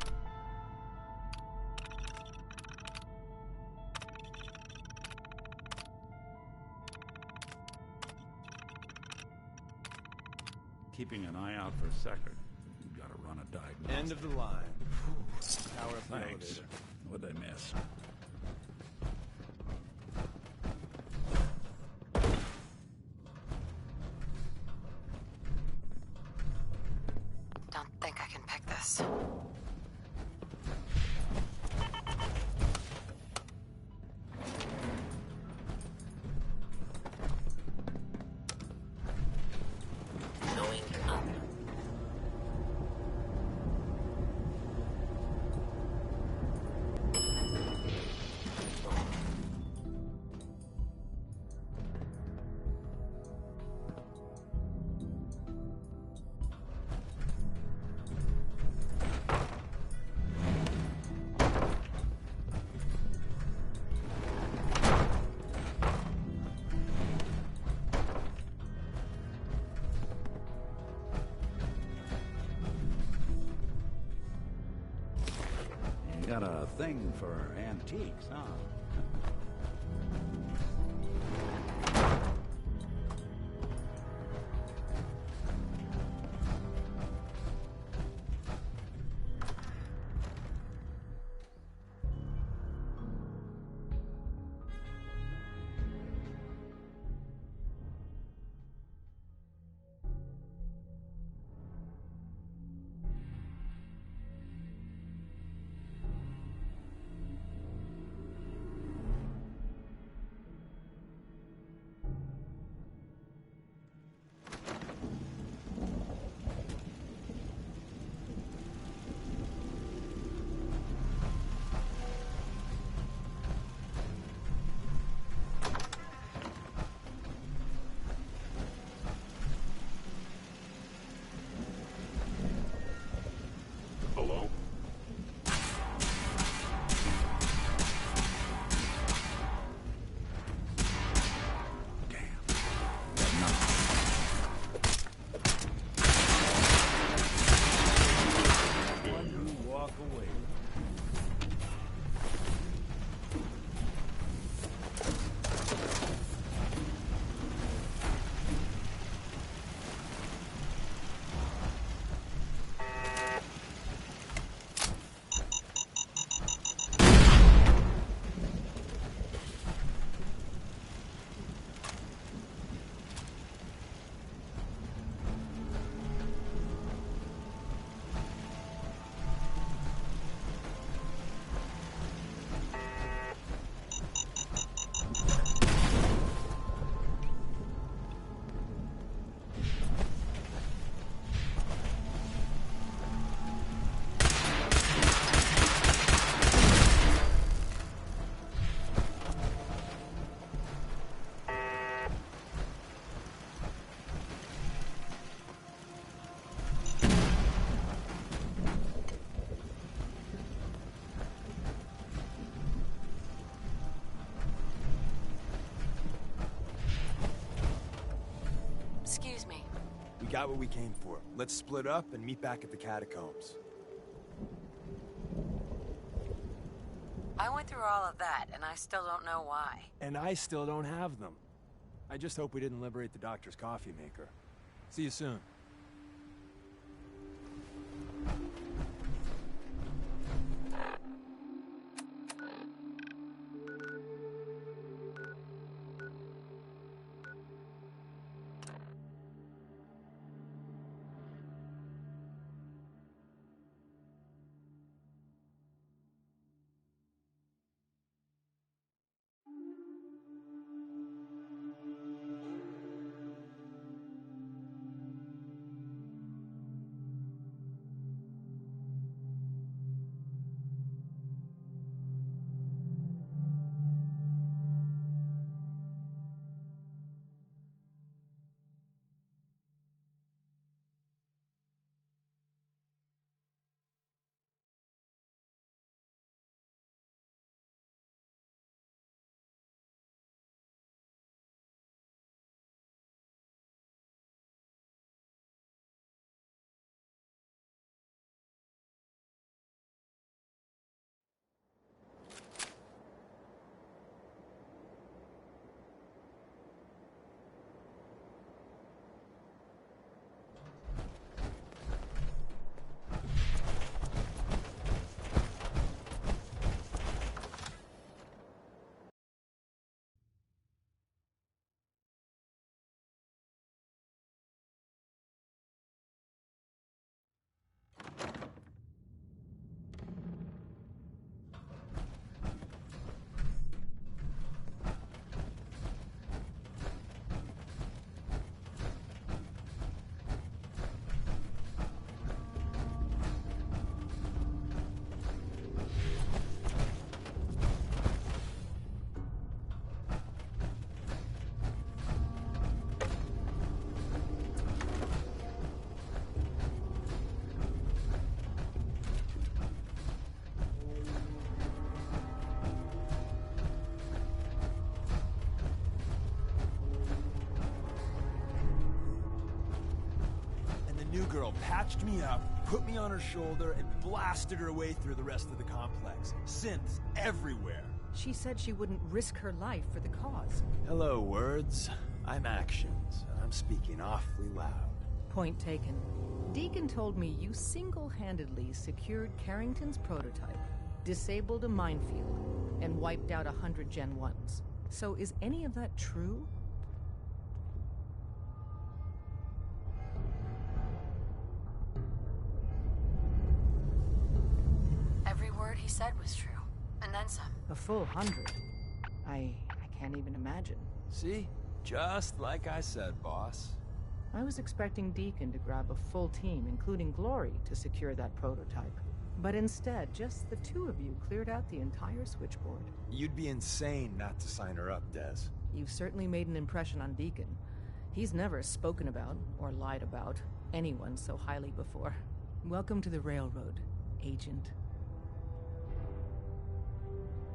Keeping an eye out for a second. You gotta run a diagnostic. End of the line. Power up the Thanks. elevator. What'd I miss? don't think I can pick this. Going up. You got a thing for antiques, huh? Hello? One who walk away. Excuse me. We got what we came for. Let's split up and meet back at the catacombs. I went through all of that, and I still don't know why. And I still don't have them. I just hope we didn't liberate the doctor's coffee maker. See you soon. new girl patched me up, put me on her shoulder, and blasted her way through the rest of the complex. Synths everywhere. She said she wouldn't risk her life for the cause. Hello, words. I'm actions, and I'm speaking awfully loud. Point taken. Deacon told me you single-handedly secured Carrington's prototype, disabled a minefield, and wiped out 100 Gen 1s. So is any of that true? Every word he said was true, and then some. A full 100. I can't even imagine. See? Just like I said, boss. I was expecting Deacon to grab a full team, including Glory, to secure that prototype. But instead, just the two of you cleared out the entire switchboard. You'd be insane not to sign her up, Des. You've certainly made an impression on Deacon. He's never spoken about, or lied about, anyone so highly before. Welcome to the Railroad, Agent.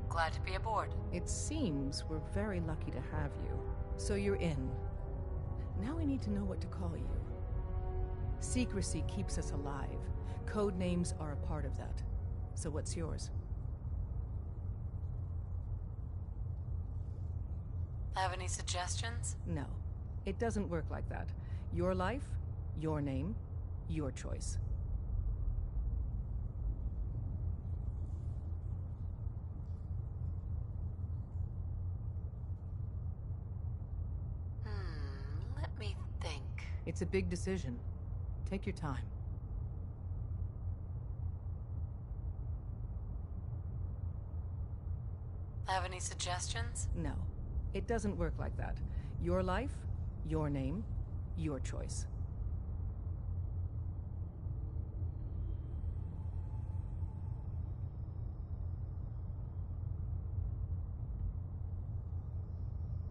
Glad to be aboard. It seems we're very lucky to have you. So you're in. Now we need to know what to call you. Secrecy keeps us alive. Code names are a part of that. So what's yours? Have any suggestions? No. It doesn't work like that. Your life, your name, your choice. Let me think. It's a big decision. Take your time. Have any suggestions? No. It doesn't work like that. Your life, your name, your choice.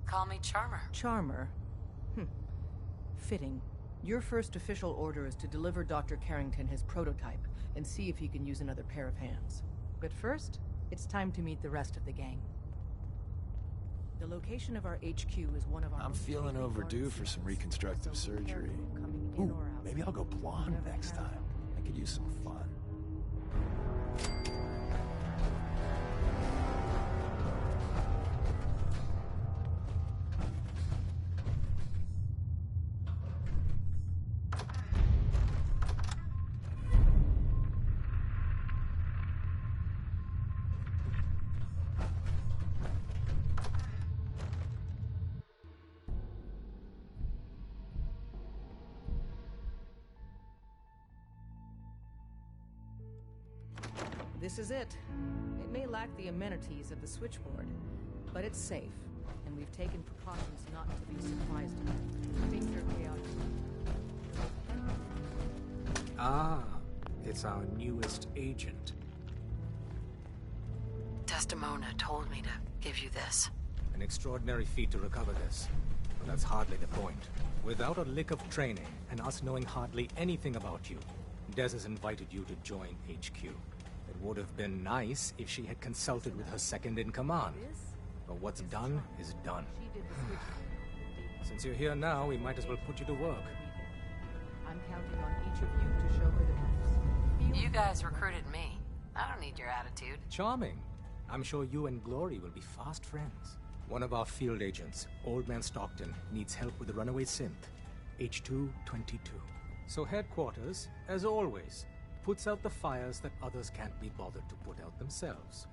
Call me Charmer. Charmer? Fitting. Your first official order is to deliver Dr. Carrington his prototype and see if he can use another pair of hands. But first, it's time to meet the rest of the gang. The location of our HQ is one of our... I'm feeling overdue for some reconstructive surgery. Ooh, maybe I'll go blonde next time. I could use some fun. This is it. It may lack the amenities of the switchboard, but it's safe, and we've taken precautions not to be surprised. Things are chaotic. Ah, it's our newest agent. Desdemona told me to give you this. An extraordinary feat to recover this. But that's hardly the point. Without a lick of training, and us knowing hardly anything about you, Des has invited you to join HQ. It would have been nice if she had consulted with her second-in-command. But what's done is done. Since you're here now, we might as well put you to work. I'm counting on each of you to show her the ropes. You guys recruited me. I don't need your attitude. Charming. I'm sure you and Glory will be fast friends. One of our field agents, Old Man Stockton, needs help with the runaway synth, H222. So headquarters, as always, puts out the fires that others can't be bothered to put out themselves.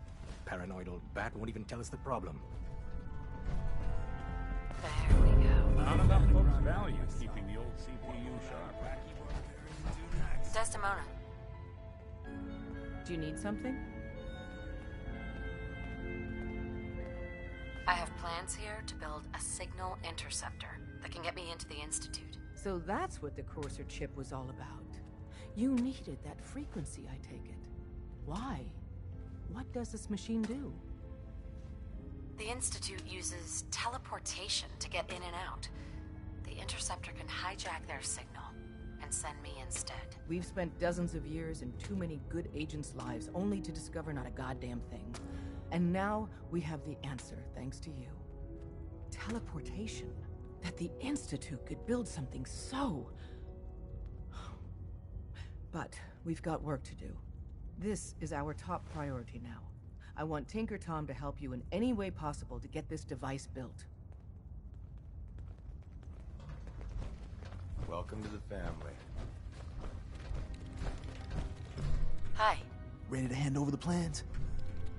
Paranoid old bat won't even tell us the problem. There we go. Not enough folks value keeping the old CPU sharp. Desdemona. Do you need something? I have plans here to build a signal interceptor that can get me into the Institute. So that's what the Courser chip was all about. You needed that frequency, I take it. Why? What does this machine do? The Institute uses teleportation to get in and out. The interceptor can hijack their signal and send me instead. We've spent dozens of years and too many good agents' lives only to discover not a goddamn thing. And now we have the answer, thanks to you. Teleportation. That the Institute could build something so... But we've got work to do. This is our top priority now. I want Tinker Tom to help you in any way possible to get this device built. Welcome to the family. Hi. Ready to hand over the plans?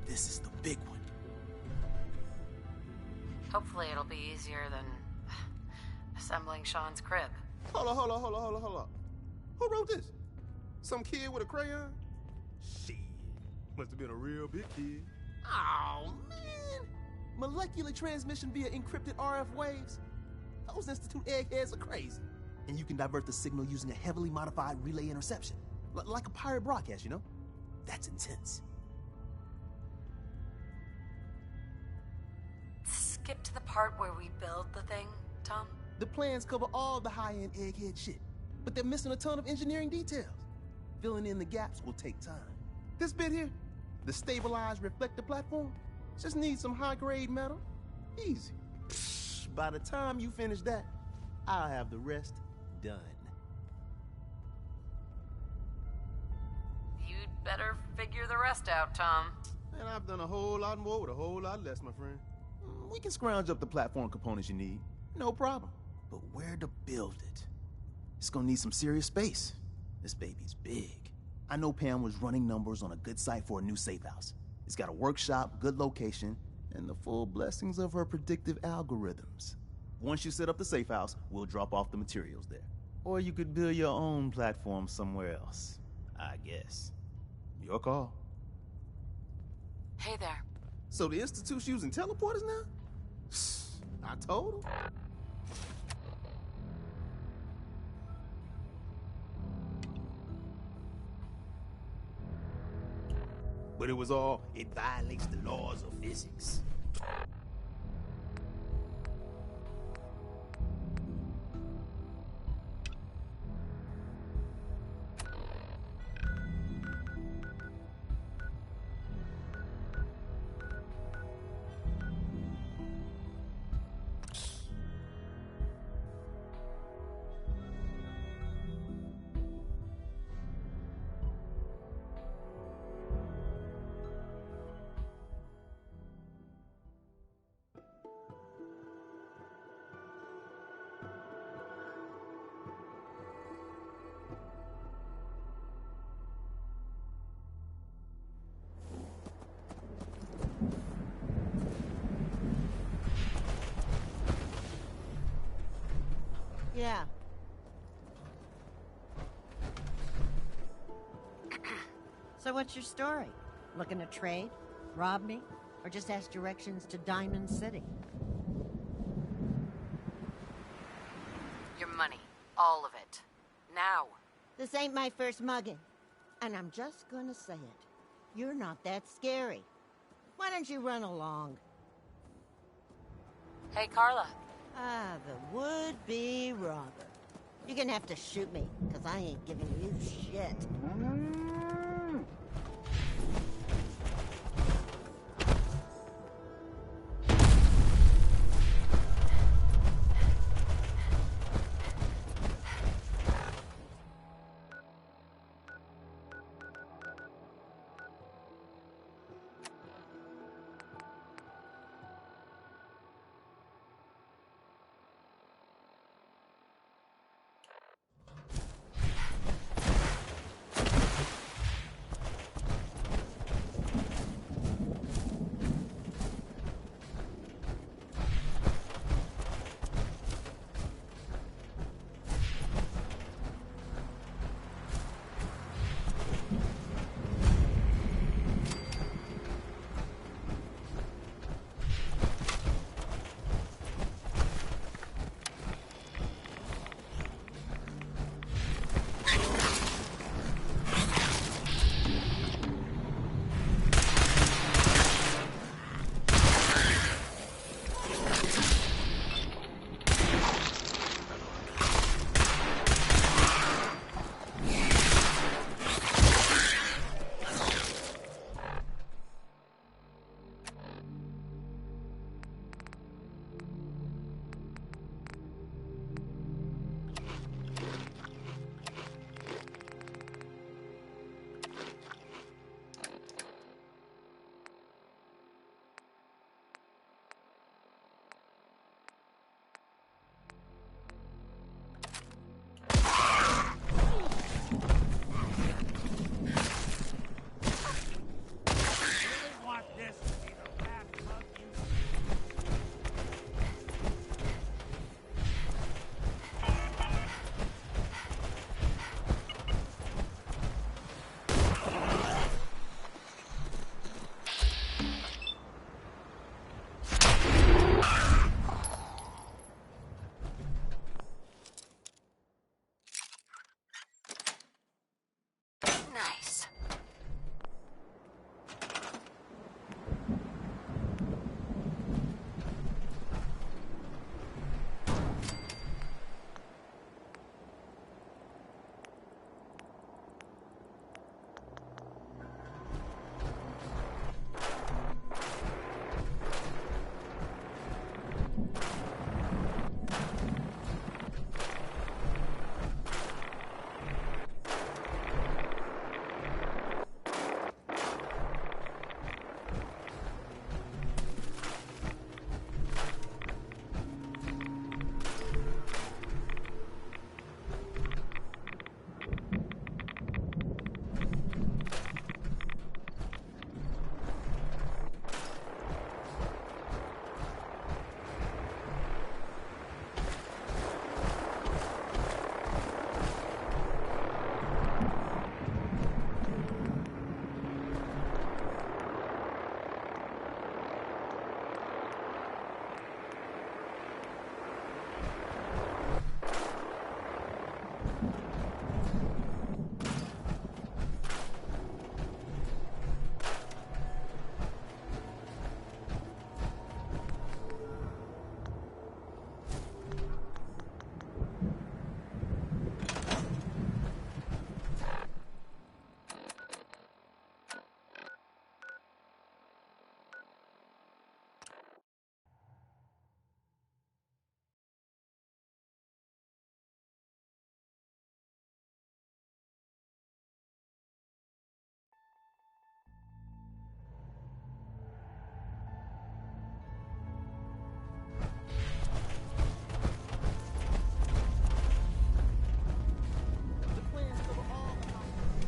This is the big one. Hopefully it'll be easier than assembling Sean's crib. Hold on. Who wrote this? Some kid with a crayon? Shit. Must have been a real big kid. Oh, man. Molecular transmission via encrypted RF waves? Those Institute eggheads are crazy. And you can divert the signal using a heavily modified relay interception. Like a pirate broadcast, you know? That's intense. Skip to the part where we build the thing, Tom. The plans cover all the high-end egghead shit, but they're missing a ton of engineering details. Filling in the gaps will take time. This bit here, the stabilized reflector platform, just needs some high-grade metal. Easy. Psh, by the time you finish that, I'll have the rest done. You'd better figure the rest out, Tom. And I've done a whole lot more with a whole lot less, my friend. We can scrounge up the platform components you need. No problem. But where to build it? It's gonna need some serious space. This baby's big. I know Pam was running numbers on a good site for a new safe house. It's got a workshop, good location, and the full blessings of her predictive algorithms. Once you set up the safe house, we'll drop off the materials there. Or you could build your own platform somewhere else, I guess. Your call. Hey there. So the Institute's using teleporters now? I told him. But it violates the laws of physics. Yeah. So what's your story? Looking to trade? Rob me? Or just ask directions to Diamond City? Your money. All of it. Now. This ain't my first mugging. And I'm just gonna say it. You're not that scary. Why don't you run along? Hey, Carla. Ah, the would-be robber. You're gonna have to shoot me, because I ain't giving you shit.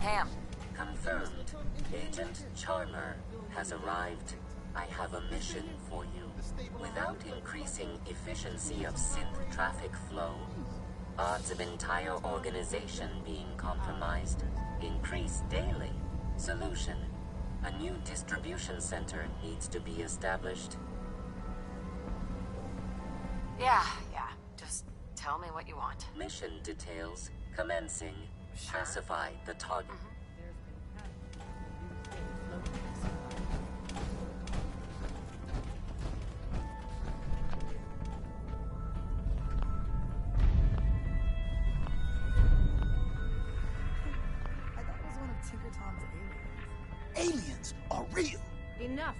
Cam. Confirmed. Agent Charmer has arrived. I have a mission for you. Without increasing efficiency of synth traffic flow, odds of entire organization being compromised increase daily. Solution: a new distribution center needs to be established. Yeah. Just tell me what you want. Mission details commencing. Pacify the target. I thought it was one of Tinker Tom's aliens. Aliens are real! Enough!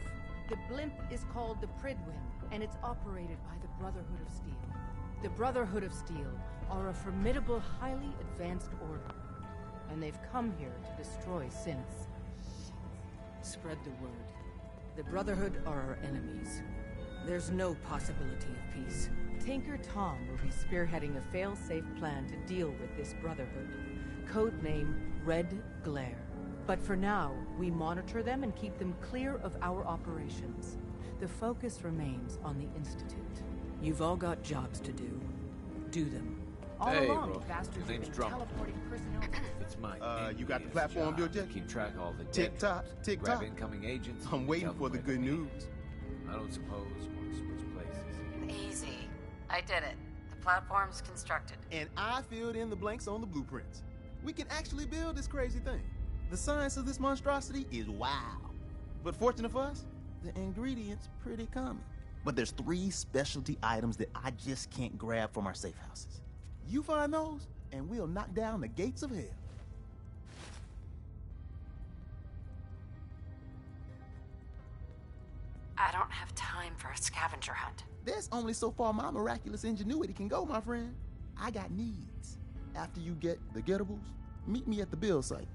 The blimp is called the Pridwin, and it's operated by the Brotherhood of Steel. The Brotherhood of Steel are a formidable, highly advanced order, and they've come here to destroy synths. Spread the word. The Brotherhood are our enemies. There's no possibility of peace. Tinker Tom will be spearheading a fail-safe plan to deal with this Brotherhood. Codename Red Glare. But for now, we monitor them and keep them clear of our operations. The focus remains on the Institute. You've all got jobs to do. Do them. All Hey, along, bro. bastards His have name's been Drummer. teleporting personnel. It's my You got the platform built yet? Keep track of all the Tick tock, tick grab tock. incoming agents. I'm waiting tell for the them where good to meet. news. I don't suppose want to switch places. Easy. I did it. The platform's constructed. And I filled in the blanks on the blueprints. We can actually build this crazy thing. The science of this monstrosity is wow. But fortunate for us, the ingredients pretty common. But there's 3 specialty items that I just can't grab from our safe houses. You find those, and we'll knock down the gates of hell. I don't have time for a scavenger hunt. There's only so far my miraculous ingenuity can go, my friend. I got needs. After you get the gettables, meet me at the build site.